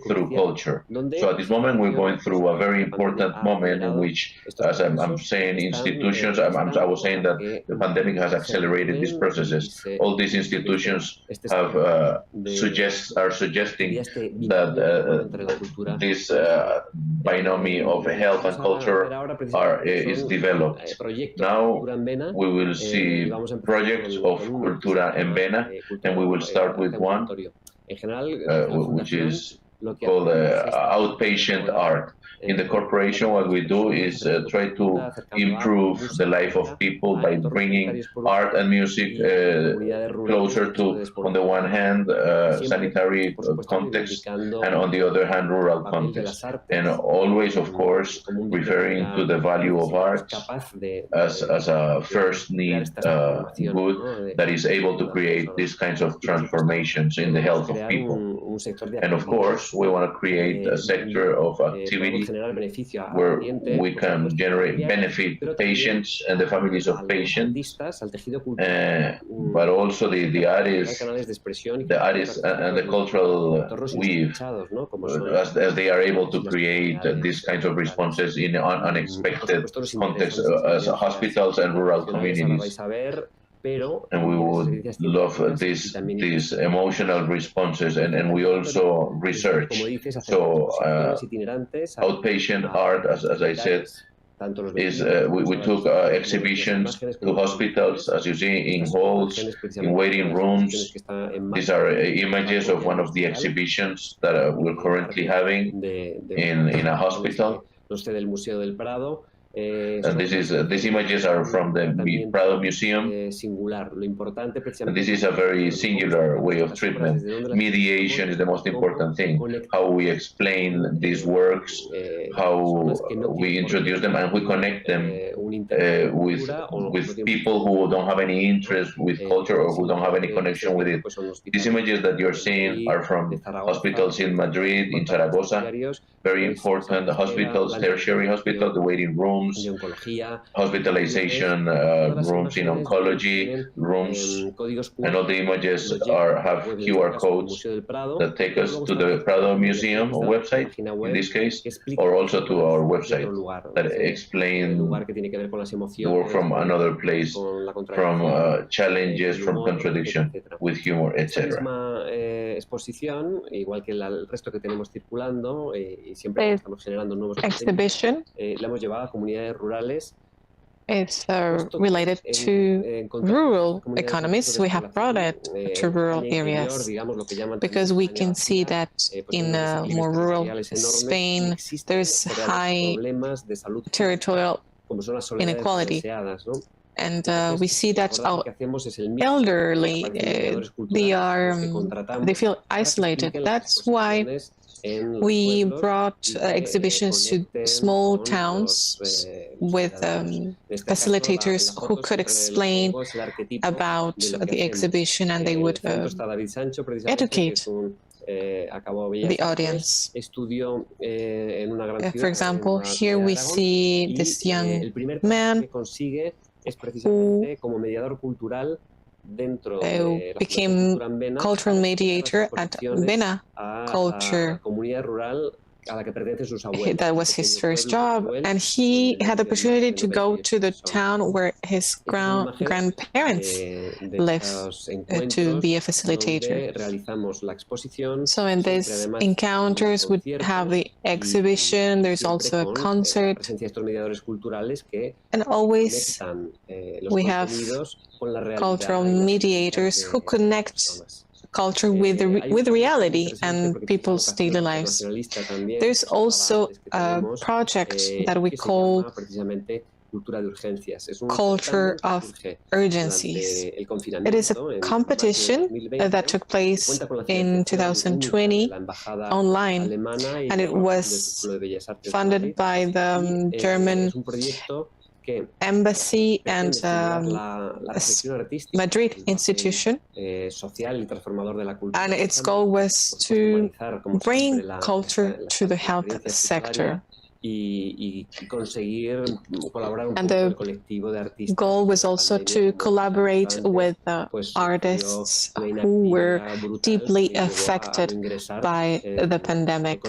through culture. So at this moment, we're going through a very important moment in which, as I'm saying, institutions, I was saying that the pandemic has accelerated these processes. All these institutions have are suggesting that this binomial of health and culture is developed. Now we will see projects of Cultura en Vena, and we will start with one, which is called outpatient art. In the corporation, what we do is try to improve the life of people by bringing art and music closer to, on the one hand, sanitary context, and on the other hand, rural context. And always, of course, referring to the value of art as a first need good that is able to create these kinds of transformations in the health of people. And of course, we want to create a sector of activity where we can generate benefit to patients and the families of patients, but also the artists and the cultural weave, as they are able to create these kinds of responses in unexpected contexts, as hospitals and rural communities. And we would love these emotional responses, and we also research. So outpatient art, as I said, is we took exhibitions to hospitals, as you see, in halls, in waiting rooms. These are images of one of the exhibitions that we're currently having in a hospital. And these images are from the Prado Museum. And this is a very singular way of treatment. Mediation is the most important thing. How we explain these works, how we introduce them, and we connect them with people who don't have any interest with culture or who don't have any connection with it. These images that you're seeing are from hospitals in Madrid, in Zaragoza, very important hospitals, tertiary hospitals, the waiting rooms, hospitalization rooms in oncology rooms, and all the images have QR codes that take us to the Prado Museum website, in this case, or also to our website that explain the work from another place, from challenges, from contradiction, with humor, etc. Exhibition is related to rural economies. We have brought it to rural areas because we can see that in more rural Spain, there's high territorial inequality. And we see that our elderly, they feel isolated. That's why we brought exhibitions to small towns with facilitators who could explain about the exhibition, and they would educate the audience. For example, here we see this young man who became cultural mediator at Vena Culture. That was his first job, and he had the opportunity to go to the town where his grandparents lived to be a facilitator. So in these encounters, we have the exhibition, there's also a concert, and always we have cultural mediators who connect culture with reality and people's daily lives. There's also a project that we call Culture of Urgencies. It is a competition that took place in 2020 online, and it was funded by the German Embassy and Madrid institution, and its goal was to bring culture to the health sector. And the goal was also to collaborate with artists who were deeply affected by the pandemic.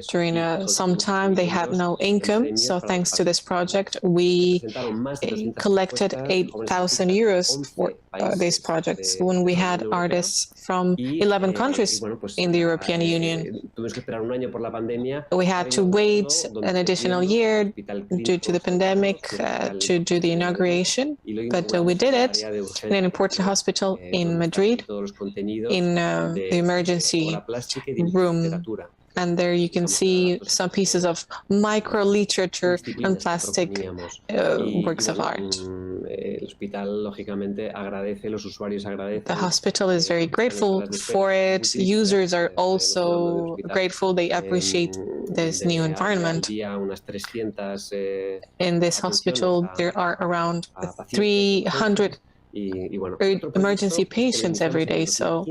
During some time, they had no income, so thanks to this project, we collected 8,000 euros for these projects when we had artists from 11 countries in the European Union. We had to wait an additional year due to the pandemic to do the inauguration, but we did it in an important hospital in Madrid, in the emergency room. And there you can see some pieces of micro-literature and plastic works of art. The hospital is very grateful for it. Users are also grateful. They appreciate this new environment. In this hospital, there are around 300 emergency patients every day, so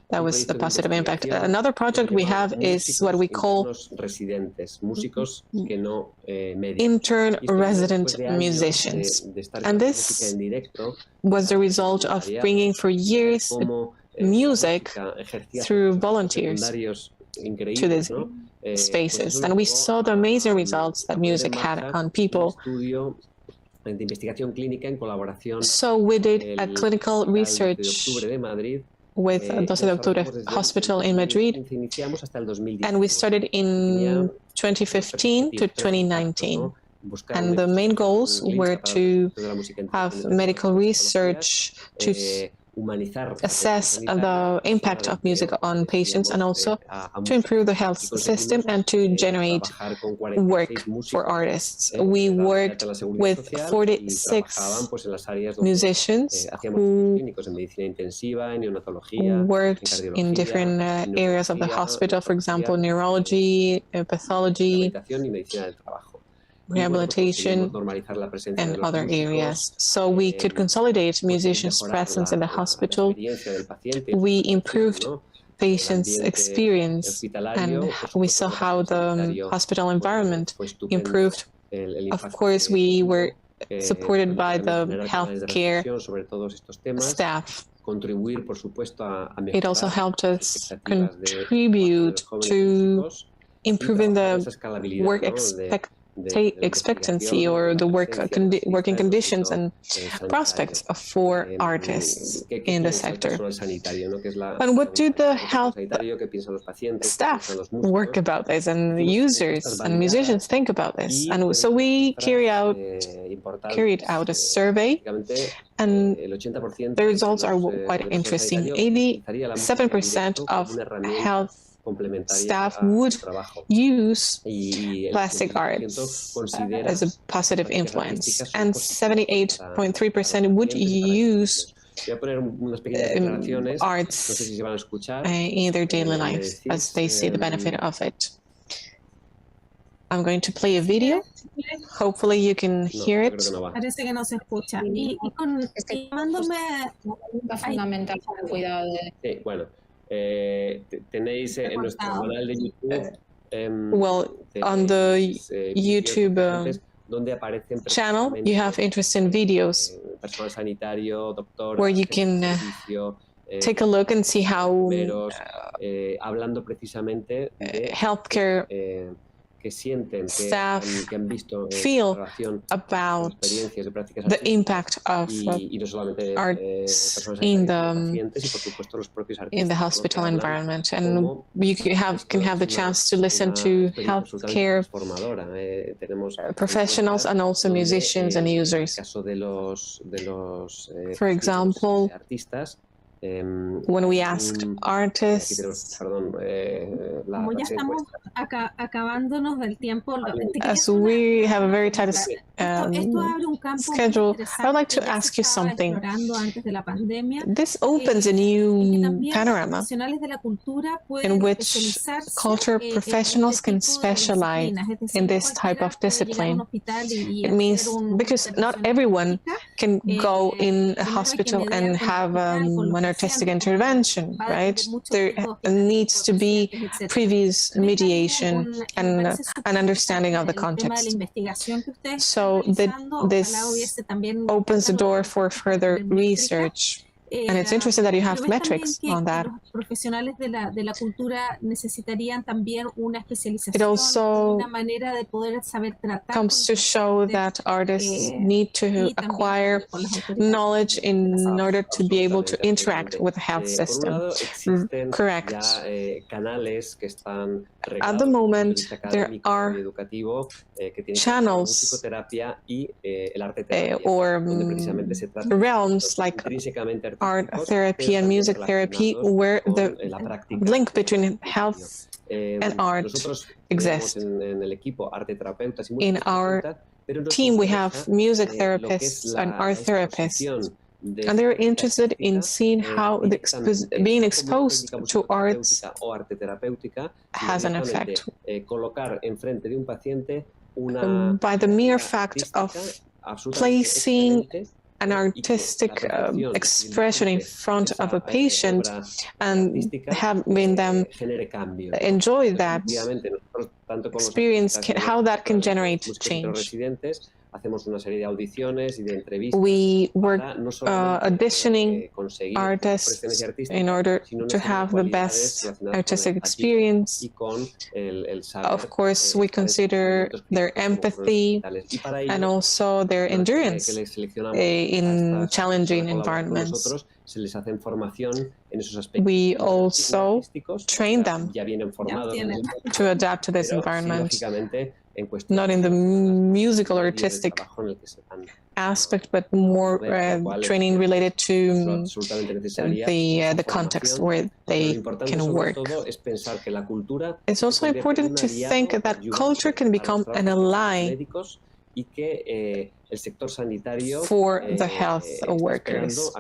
that was a positive impact. Another project we have is what we call intern resident musicians, and this was the result of bringing for years music through volunteers to these spaces, and we saw the amazing results that music had on people. So we did a clinical research with 12 de Octubre Hospital in Madrid, and we started in 2015 to 2019. And the main goals were to have medical research to assess the impact of music on patients, and also to improve the health system and to generate work for artists. We worked with 46 musicians who worked in different areas of the hospital, for example, neurology, pathology, rehabilitation, and other areas. So we could consolidate musicians' presence in the hospital. We improved patients' experience, and we saw how the hospital environment improved. Of course, we were supported by the healthcare staff. It also helped us contribute to improving the work expectancy or the working conditions and prospects for artists in the sector. And what do the health staff work about this, and the users and musicians think about this? And so we carried out a survey, and the results are quite interesting. 87% of health staff would use plastic arts as a positive influence, and 78.3% would use arts in their daily life as they see the benefit of it. I'm going to play a video. Hopefully you can hear it. Parece que no se escucha. Y llamándome fundamental para el cuidado de... Bueno. Tenéis en nuestro canal de YouTube. Well, on the YouTube channel, you have interesting videos where you can take a look and see how healthcare staff feel about the impact of arts in the hospital environment, and you can have the chance to listen to healthcare professionals and also musicians and users. For example, when we asked artists, as we have a very tight schedule, I would like to ask you something. This opens a new panorama in which culture professionals can specialize in this type of discipline. It means because not everyone can go in a hospital and have an artistic intervention, right? There needs to be previous mediation and an understanding of the context. So this opens the door for further research. And it's interesting that you have metrics on that. Los profesionales de la cultura necesitarían también una especialización, It also una manera de poder saber tratar comes to show that artists need to acquire knowledge in order to be able to interact with the health system. Correct. At the moment, there are channels or realms like art therapy and music therapy where the link between health and art exists. In our team, we have music therapists and art therapists, and they're interested in seeing how being exposed to arts has an effect. By the mere fact of placing an artistic expression in front of a patient and having them enjoy that experience, how that can generate change. We work auditioning artists in order to have the best artistic experience. Of course, we consider their empathy and also their endurance in challenging environments. We also train them to adapt to this environment, not in the musical or artistic aspect, but more training related to the context where they can work. It's also important to think that culture can become an ally for the health workers.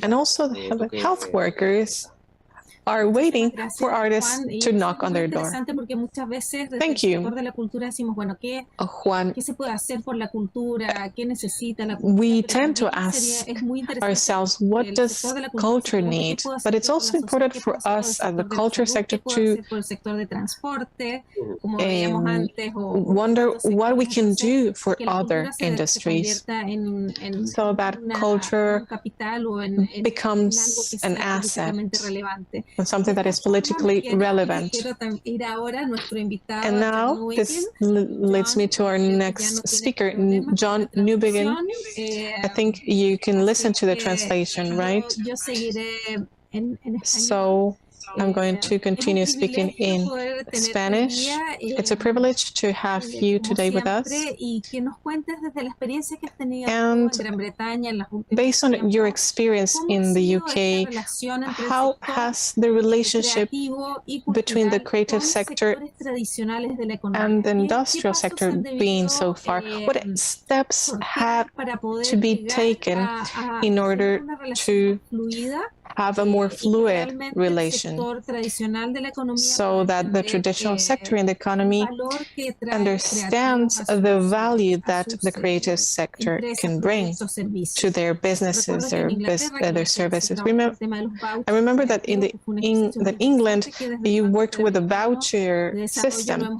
And also the health workers are waiting for artists to knock on their door. Thank you. Juan, we tend to ask ourselves, what does culture need? But it's also important for us as the culture sector to wonder what we can do for other industries so that culture becomes an asset, something that is politically relevant. And now this leads me to our next speaker, John Newbegin. I think you can listen to the translation, right? So I'm going to continue speaking in Spanish. It's a privilege to have you today with us. And based on your experience in the UK, how has the relationship between the creative sector and the industrial sector been so far? What steps have to be taken in order to have a more fluid relation so that the traditional sector in the economy understands the value that the creative sector can bring to their businesses, their services. I remember that in England, you worked with a voucher system,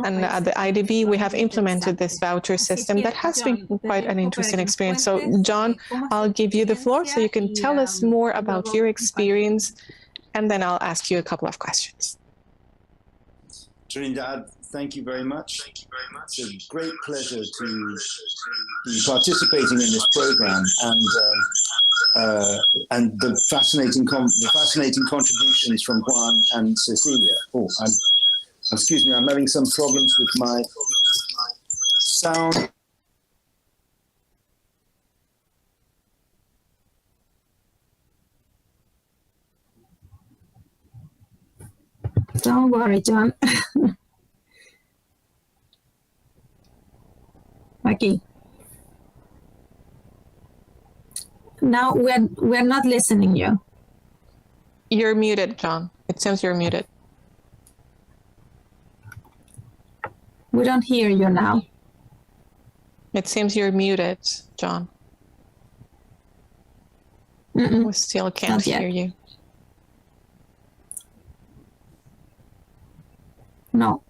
and at the IDB, we have implemented this voucher system that has been quite an interesting experience. So, John, I'll give you the floor so you can tell us more about your experience, and then I'll ask you a couple of questions. Trinidad, thank you very much. It's a great pleasure to be participating in this program and the fascinating contributions from Juan and Cecilia. Excuse me, I'm having some problems with my sound. Don't worry, John. Okay. Now we're not listening you. You're muted, John. It seems you're muted. We don't hear you now. It seems you're muted, John. We still can't hear you. No.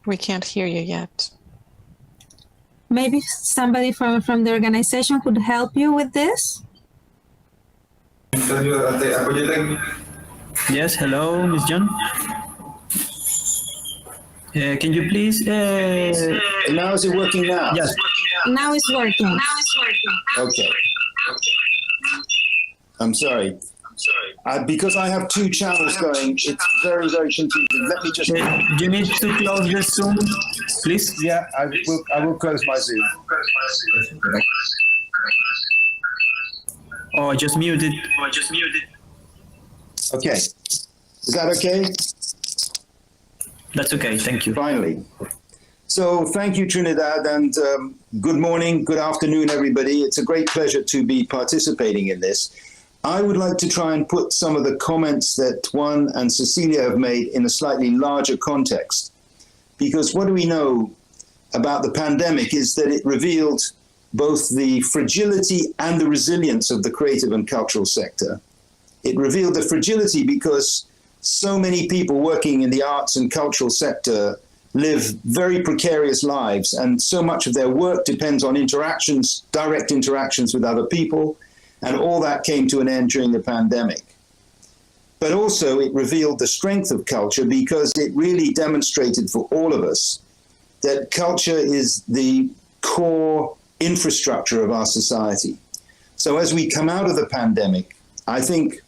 We can't hear you yet. maybe somebody from the organization could help you with this. Yes, hello, Ms. John. Can you please... Now is it working now? Yes. Now it's working. Okay. I'm sorry. Because I have two channels going, it's very, very confusing. Let me just... You need to close the Zoom, please. Yeah, I will close my Zoom. Oh, just mute it. Okay. Is that okay? That's okay, thank you. Finally. So thank you, Trinidad, and good morning, good afternoon, everybody. It's a great pleasure to be participating in this. I would like to try and put some of the comments that Juan and Cecilia have made in a slightly larger context. Because what do we know about the pandemic is that it revealed both the fragility and the resilience of the creative and cultural sector. It revealed the fragility because so many people working in the arts and cultural sector live very precarious lives, and so much of their work depends on interactions, direct interactions with other people, and all that came to an end during the pandemic. But also it revealed the strength of culture because it really demonstrated for all of us that culture is the core infrastructure of our society. So as we come out of the pandemic, I think,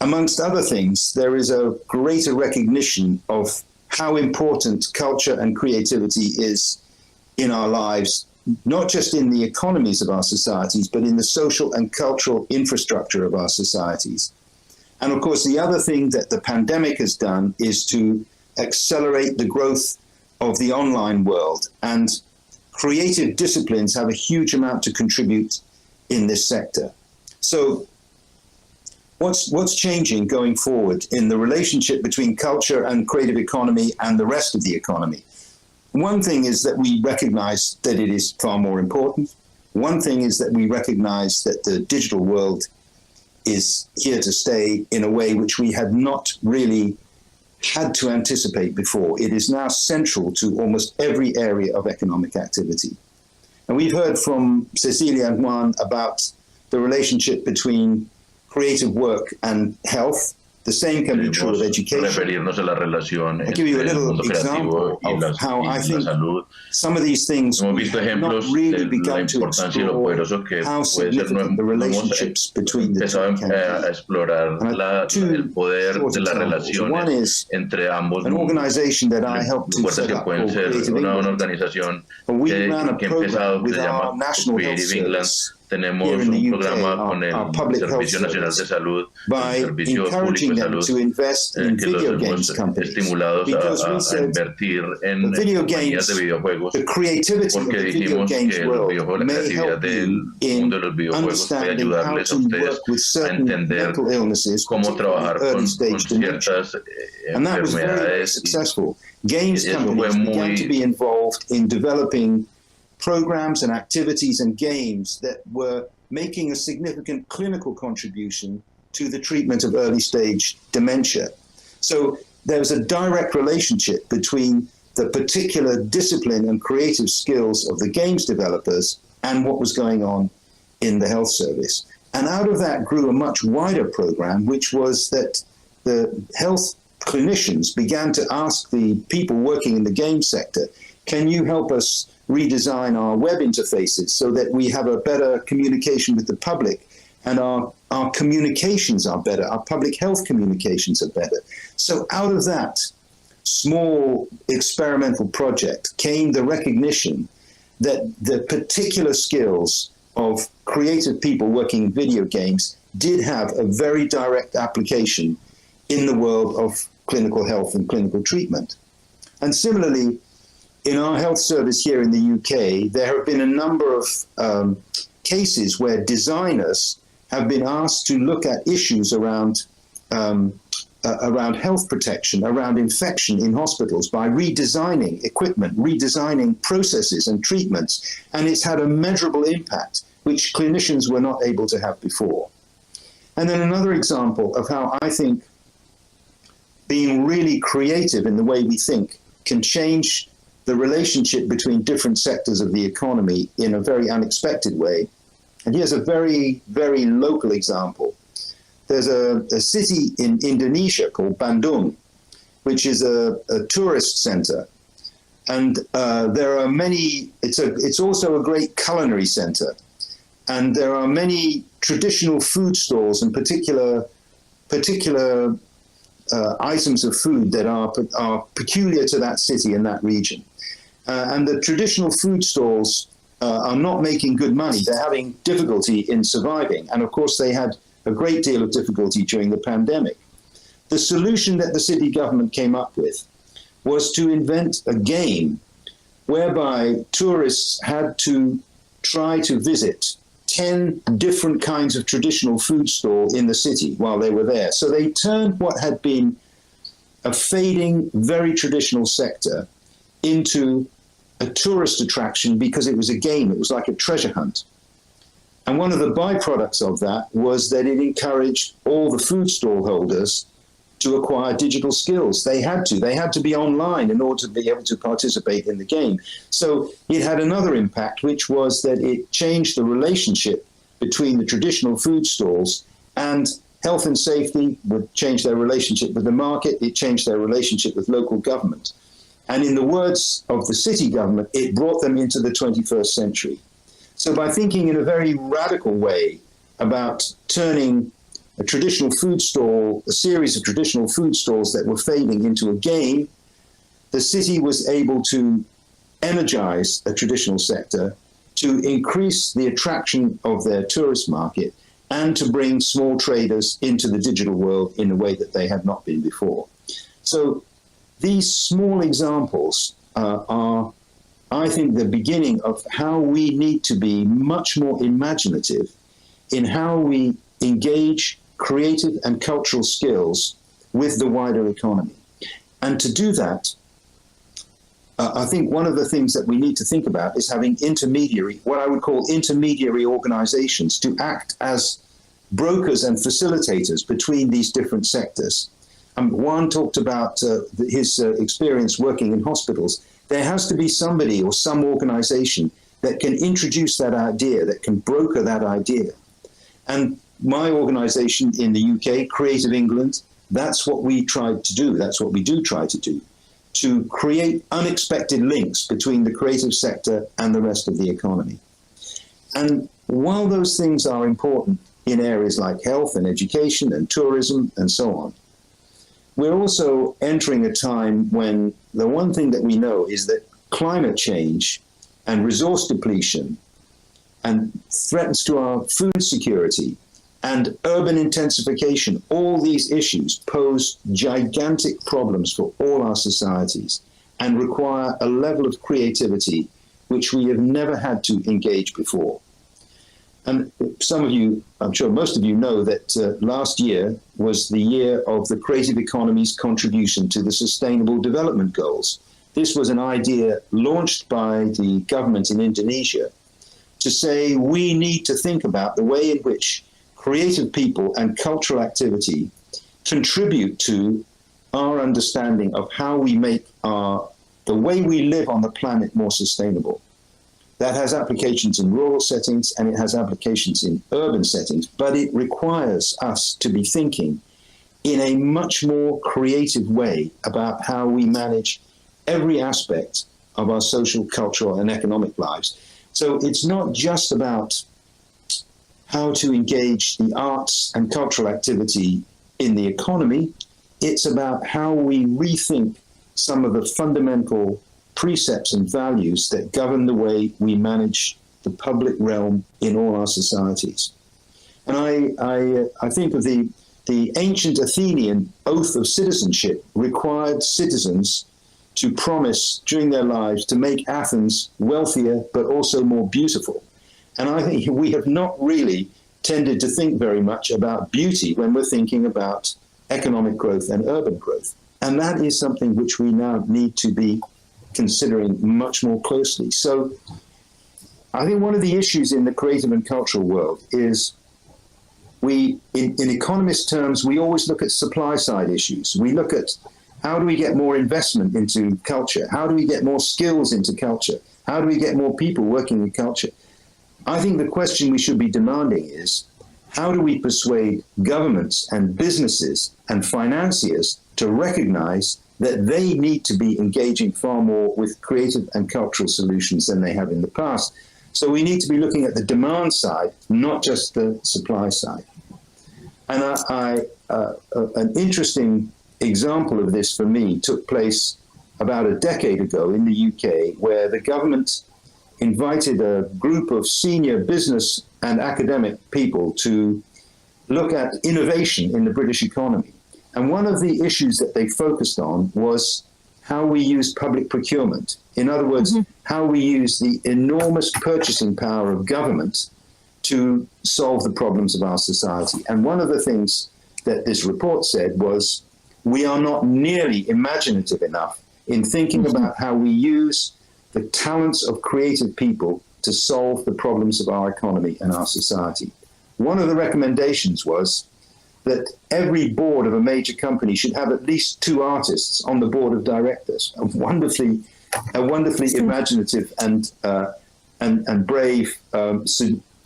amongst other things, there is a greater recognition of how important culture and creativity is in our lives, not just in the economies of our societies, but in the social and cultural infrastructure of our societies. And of course, the other thing that the pandemic has done is to accelerate the growth of the online world, and creative disciplines have a huge amount to contribute in this sector. So what's changing going forward in the relationship between culture and creative economy and the rest of the economy? One thing is that we recognize that it is far more important. One thing is that we recognize that the digital world is here to stay in a way which we had not really had to anticipate before. It is now central to almost every area of economic activity. And we've heard from Cecilia and Juan about the relationship between creative work and health. The same can be true of education. I'll give you a little example of how I think some of these things we have not really begun to explore how significant the relationships between the two can be. And I have two short examples. One is an organization that I helped to set up called Creative England. And we ran a program with our National Health Service tenemos un programa con el Servicio Nacional de Salud, el Servicio Público de Salud, que los hemos estimulados a invertir en compañías de videojuegos, porque dijimos que los videojuegos, la creatividad del mundo de los videojuegos puede ayudarles a ustedes a entender cómo trabajar con ciertas enfermedades. Games companies began to be involved in developing programs and activities and games that were making a significant clinical contribution to the treatment of early stage dementia. So there was a direct relationship between the particular discipline and creative skills of the games developers and what was going on in the health service. And out of that grew a much wider program, which was that the health clinicians began to ask the people working in the game sector, can you help us redesign our web interfaces so that we have a better communication with the public, and our communications are better, our public health communications are better. So out of that small experimental project came the recognition that the particular skills of creative people working in video games did have a very direct application in the world of clinical health and clinical treatment. And similarly, in our health service here in the UK, there have been a number of cases where designers have been asked to look at issues around health protection, around infection in hospitals by redesigning equipment, redesigning processes and treatments. And it's had a measurable impact, which clinicians were not able to have before. And then another example of how I think being really creative in the way we think can change the relationship between different sectors of the economy in a very unexpected way. And here's a very, very local example. There's a city in Indonesia called Bandung, which is a tourist center. And there are many, it's also a great culinary center. And there are many traditional food stalls and particular items of food that are peculiar to that city and that region. And the traditional food stalls are not making good money. They're having difficulty in surviving. And of course, they had a great deal of difficulty during the pandemic. The solution that the city government came up with was to invent a game whereby tourists had to try to visit 10 different kinds of traditional food stall in the city while they were there. So they turned what had been a fading, very traditional sector into a tourist attraction because it was a game. It was like a treasure hunt. And one of the byproducts of that was that it encouraged all the food stall holders to acquire digital skills. They had to be online in order to be able to participate in the game. So it had another impact, which was that it changed the relationship between the traditional food stalls and health and safety would change their relationship with the market. It changed their relationship with local government. And in the words of the city government, it brought them into the 21st century. So by thinking in a very radical way about turning a traditional food stall, a series of traditional food stalls that were fading into a game, the city was able to energize a traditional sector, to increase the attraction of their tourist market, and to bring small traders into the digital world in a way that they had not been before. So these small examples are, I think, the beginning of how we need to be much more imaginative in how we engage creative and cultural skills with the wider economy. And to do that, I think one of the things that we need to think about is having what I would call intermediary organizations to act as brokers and facilitators between these different sectors. Juan talked about his experience working in hospitals. There has to be somebody or some organization that can introduce that idea, that can broker that idea. And my organization in the UK, Creative England, that's what we tried to do. That's what we do try to do, to create unexpected links between the creative sector and the rest of the economy. And while those things are important in areas like health and education and tourism and so on, we're also entering a time when the one thing that we know is that climate change and resource depletion and threats to our food security and urban intensification, all these issues pose gigantic problems for all our societies and require a level of creativity which we have never had to engage before. And some of you, I'm sure most of you know that last year was the year of the creative economy's contribution to the Sustainable Development Goals. This was an idea launched by the government in Indonesia to say we need to think about the way in which creative people and cultural activity contribute to our understanding of how we make the way we live on the planet more sustainable. That has applications in rural settings and it has applications in urban settings, but it requires us to be thinking in a much more creative way about how we manage every aspect of our social, cultural, and economic lives. So it's not just about how to engage the arts and cultural activity in the economy. It's about how we rethink some of the fundamental precepts and values that govern the way we manage the public realm in all our societies. And I think of the ancient Athenian oath of citizenship required citizens to promise during their lives to make Athens wealthier, but also more beautiful. And I think we have not really tended to think very much about beauty when we're thinking about economic growth and urban growth. And that is something which we now need to be considering much more closely. So I think one of the issues in the creative and cultural world is in economist terms, we always look at supply side issues. We look at How do we get more investment into culture? How do we get more skills into culture? How do we get more people working in culture? I think the question we should be demanding is, how do we persuade governments and businesses and financiers to recognize that they need to be engaging far more with creative and cultural solutions than they have in the past? So we need to be looking at the demand side, not just the supply side. And an interesting example of this for me took place about a decade ago in the UK, where the government invited a group of senior business and academic people to look at innovation in the British economy. And one of the issues that they focused on was how we use public procurement. In other words, how we use the enormous purchasing power of government to solve the problems of our society. And one of the things that this report said was, we are not nearly imaginative enough in thinking about how we use the talents of creative people to solve the problems of our economy and our society. One of the recommendations was that every board of a major company should have at least 2 artists on the board of directors. A wonderfully imaginative and brave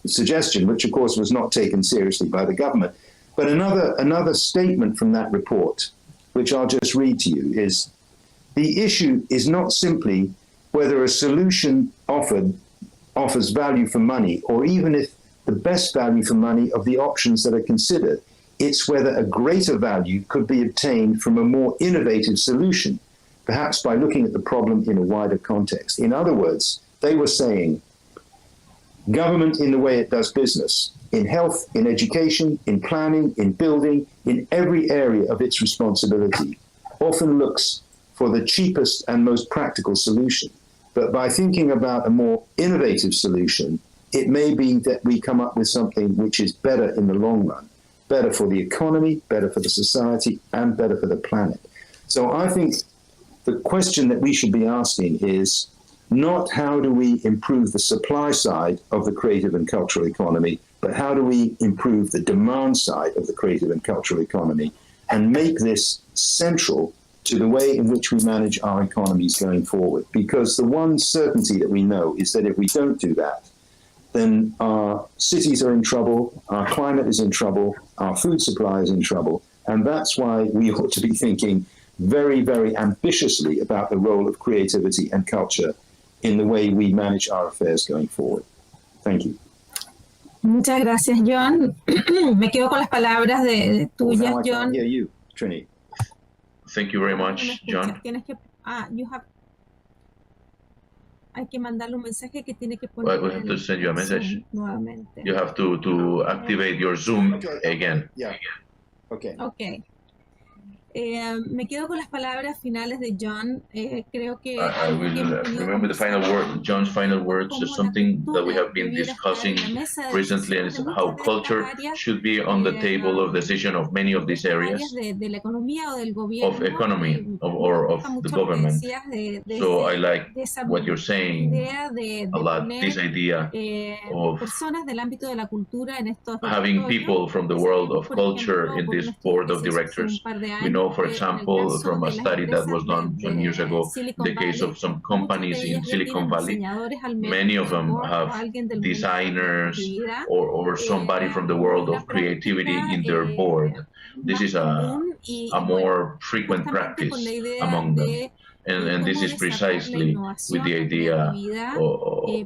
suggestion, which of course was not taken seriously by the government. But another statement from that report, which I'll just read to you, is the issue is not simply whether a solution offers value for money, or even if the best value for money of the options that are considered. It's whether a greater value could be obtained from a more innovative solution, perhaps by looking at the problem in a wider context. In other words, they were saying, government in the way it does business, in health, in education, in planning, in building, in every area of its responsibility, often looks for the cheapest and most practical solution. But by thinking about a more innovative solution, it may be that we come up with something which is better in the long run, better for the economy, better for the society, and better for the planet. So I think the question that we should be asking is not how do we improve the supply side of the creative and cultural economy, but how do we improve the demand side of the creative and cultural economy and make this central to the way in which we manage our economies going forward. Because the one certainty that we know is that if we don't do that, then our cities are in trouble, our climate is in trouble, our food supply is in trouble, and that's why we ought to be thinking very, very ambitiously about the role of creativity and culture in the way we manage our affairs going forward. Thank you. Muchas gracias, John. Me quedo con las palabras de tuyas, John. I can't hear you, Trini. Thank you very much, John. Hay que mandarle un mensaje que tiene que poner. We have to send you a message. Nuevamente. You have to activate your Zoom again. Yeah. Okay. Okay. Me quedo con las palabras finales de John. Creo que I will remember the final word, John's final words, is something that we have been discussing recently, and is how culture should be on the table of decision of many of these areas of economy or of the government. So I like what you're saying a lot, this idea of having people from the world of culture in this board of directors. We know, for example, from a study that was done some years ago, the case of some companies in Silicon Valley, many of them have designers or somebody from the world of creativity in their board. This is a more frequent practice among them. And this is precisely with the idea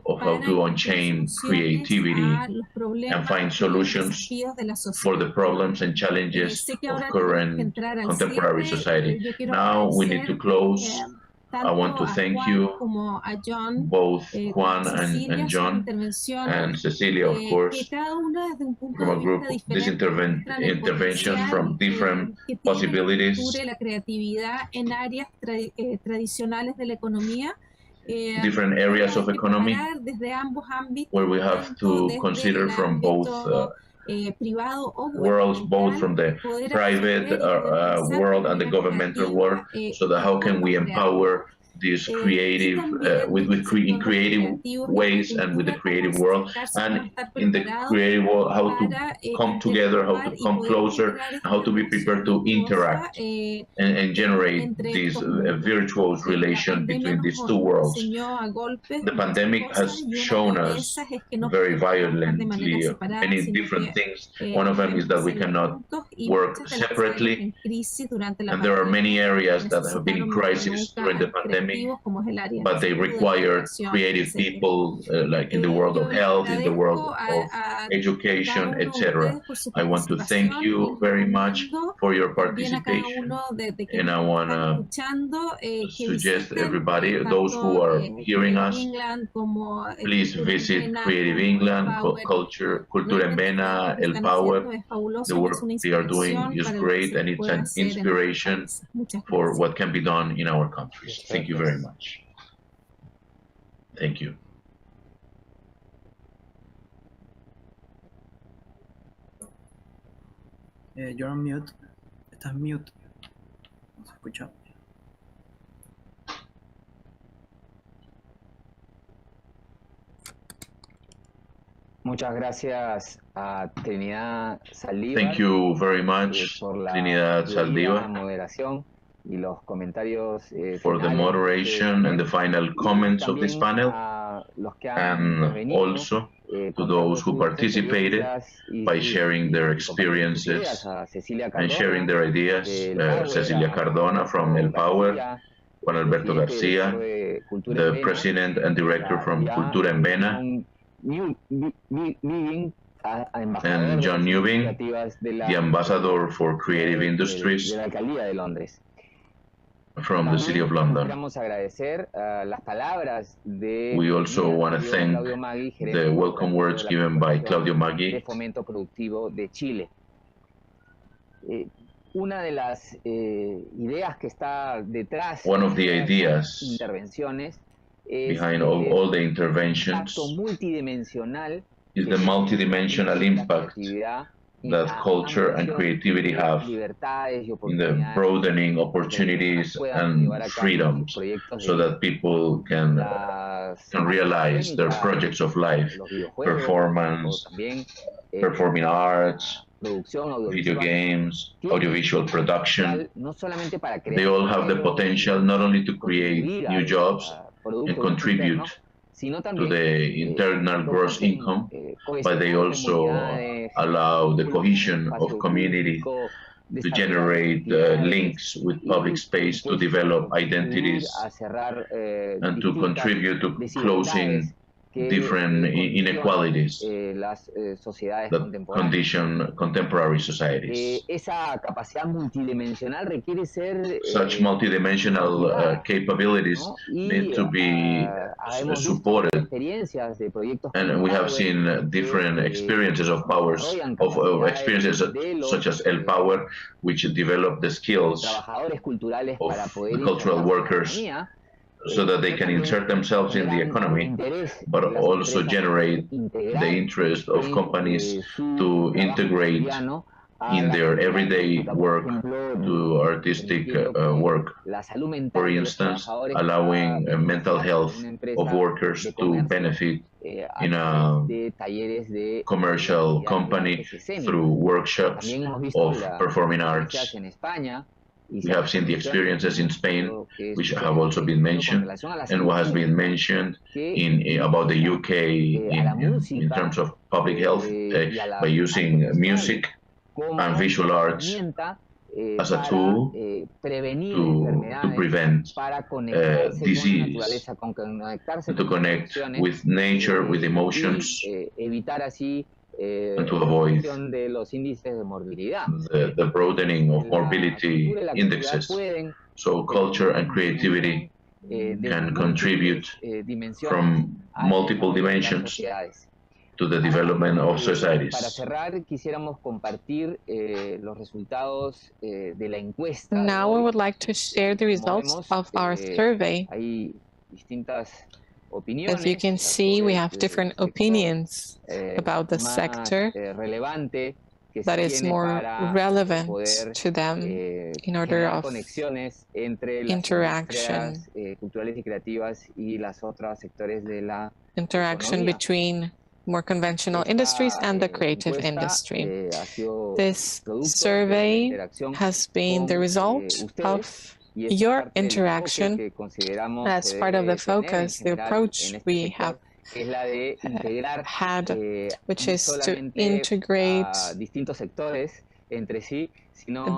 of how to unchain creativity and find solutions for the problems and challenges of current contemporary society. Now we need to close. I want to thank you, both Juan and John, and Cecilia, of course, from a group, these interventions from different possibilities, different areas of economy, where we have to consider from both worlds, both from the private world and the governmental world, so that how can we empower these creative in creative ways and with the creative world, and in the creative world how to come together, how to come closer, how to be prepared to interact and generate this virtuous relation between these two worlds. The pandemic has shown us very violently many different things. One of them is that we cannot work separately, and there are many areas that have been in crisis during the pandemic, but they require creative people, like in the world of health, in the world of education, etc. I want to thank you very much for your participation, and I want to suggest everybody, those who are hearing us, please visit Creative England, Cultura en Vena, El Power. The work they are doing is great, and it's an inspiration for what can be done in our countries. Thank you very much. Thank you. You're on mute. Estás mute. No se escucha. Muchas gracias a Trinidad Saldívar. Thank you very much, Trinidad Saldívar, moderación y los comentarios for the moderation and the final comments of this panel, and also to those who participated by sharing their experiences and sharing their ideas. Cecilia Cardona from El Power, Juan Alberto Garcia, the president and director from Cultura en Vena, and John Newbing, the ambassador for creative industries from the City of London. We also want to thank the welcome words given by Claudio Maggi. One of the ideas behind all the interventions is the multidimensional impact that culture and creativity have in the broadening opportunities and freedoms, so that people can realize their projects of life, performance, performing arts, video games, audiovisual production. They all have the potential not only to create new jobs and contribute to the internal gross income, but they also allow the cohesion of community to generate links with public space, to develop identities, and to contribute to closing different inequalities that condition contemporary societies. Such multidimensional capabilities need to be supported, and we have seen different experiences of powers, of experiences such as El Power, which develop the skills of the cultural workers, so that they can insert themselves in the economy, but also generate the interest of companies to integrate in their everyday work to artistic work. For instance, allowing mental health of workers to benefit in a commercial company through workshops of performing arts. We have seen the experiences in Spain, which have also been mentioned, and what has been mentioned about the UK in terms of public health, by using music and visual arts as a tool to prevent disease, to connect with nature, with emotions, and to avoid the broadening of morbidity indexes. So culture and creativity can contribute from multiple dimensions to the development of societies. Now we would like to share the results of our survey. As you can see, we have different opinions about the sector. that is more relevant to them in order of interaction between more conventional industries and the creative industry. This survey has been the result of your interaction as part of the focus, the approach we have had, which is to integrate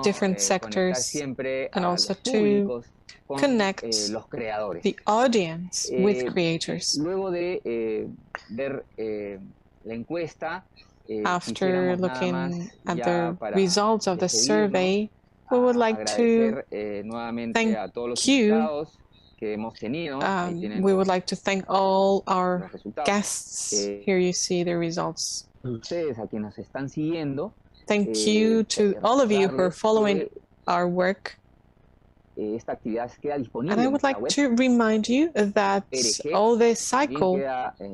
different sectors and also to connect the audience with creators. After looking at the results of the survey, we would like to thank you. We would like to thank all our guests. Here you see the results. Thank you to all of you who are following our work. And I would like to remind you that all this cycle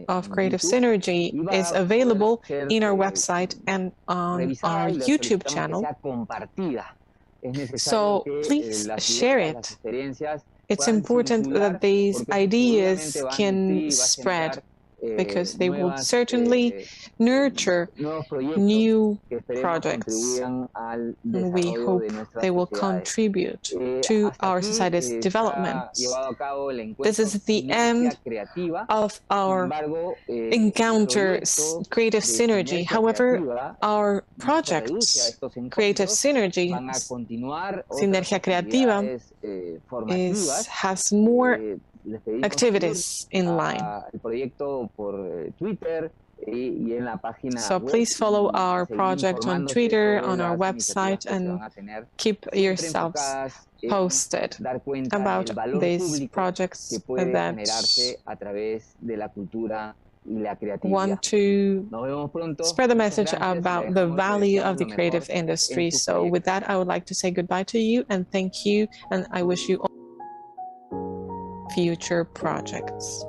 of creative synergy is available in our website and on our YouTube channel. So please share it. It's important that these ideas can spread, because they will certainly nurture new projects. We hope they will contribute to our society's development. This is the end of our Encounters Creative Synergy. However, our projects, Creative Synergy, Sinergia Creativa, has more activities in line. So please follow our project on Twitter, on our website, and keep yourselves posted about these projects that want to spread the message about the value of the creative industry. So with that, I would like to say goodbye to you and thank you, and I wish you all future projects.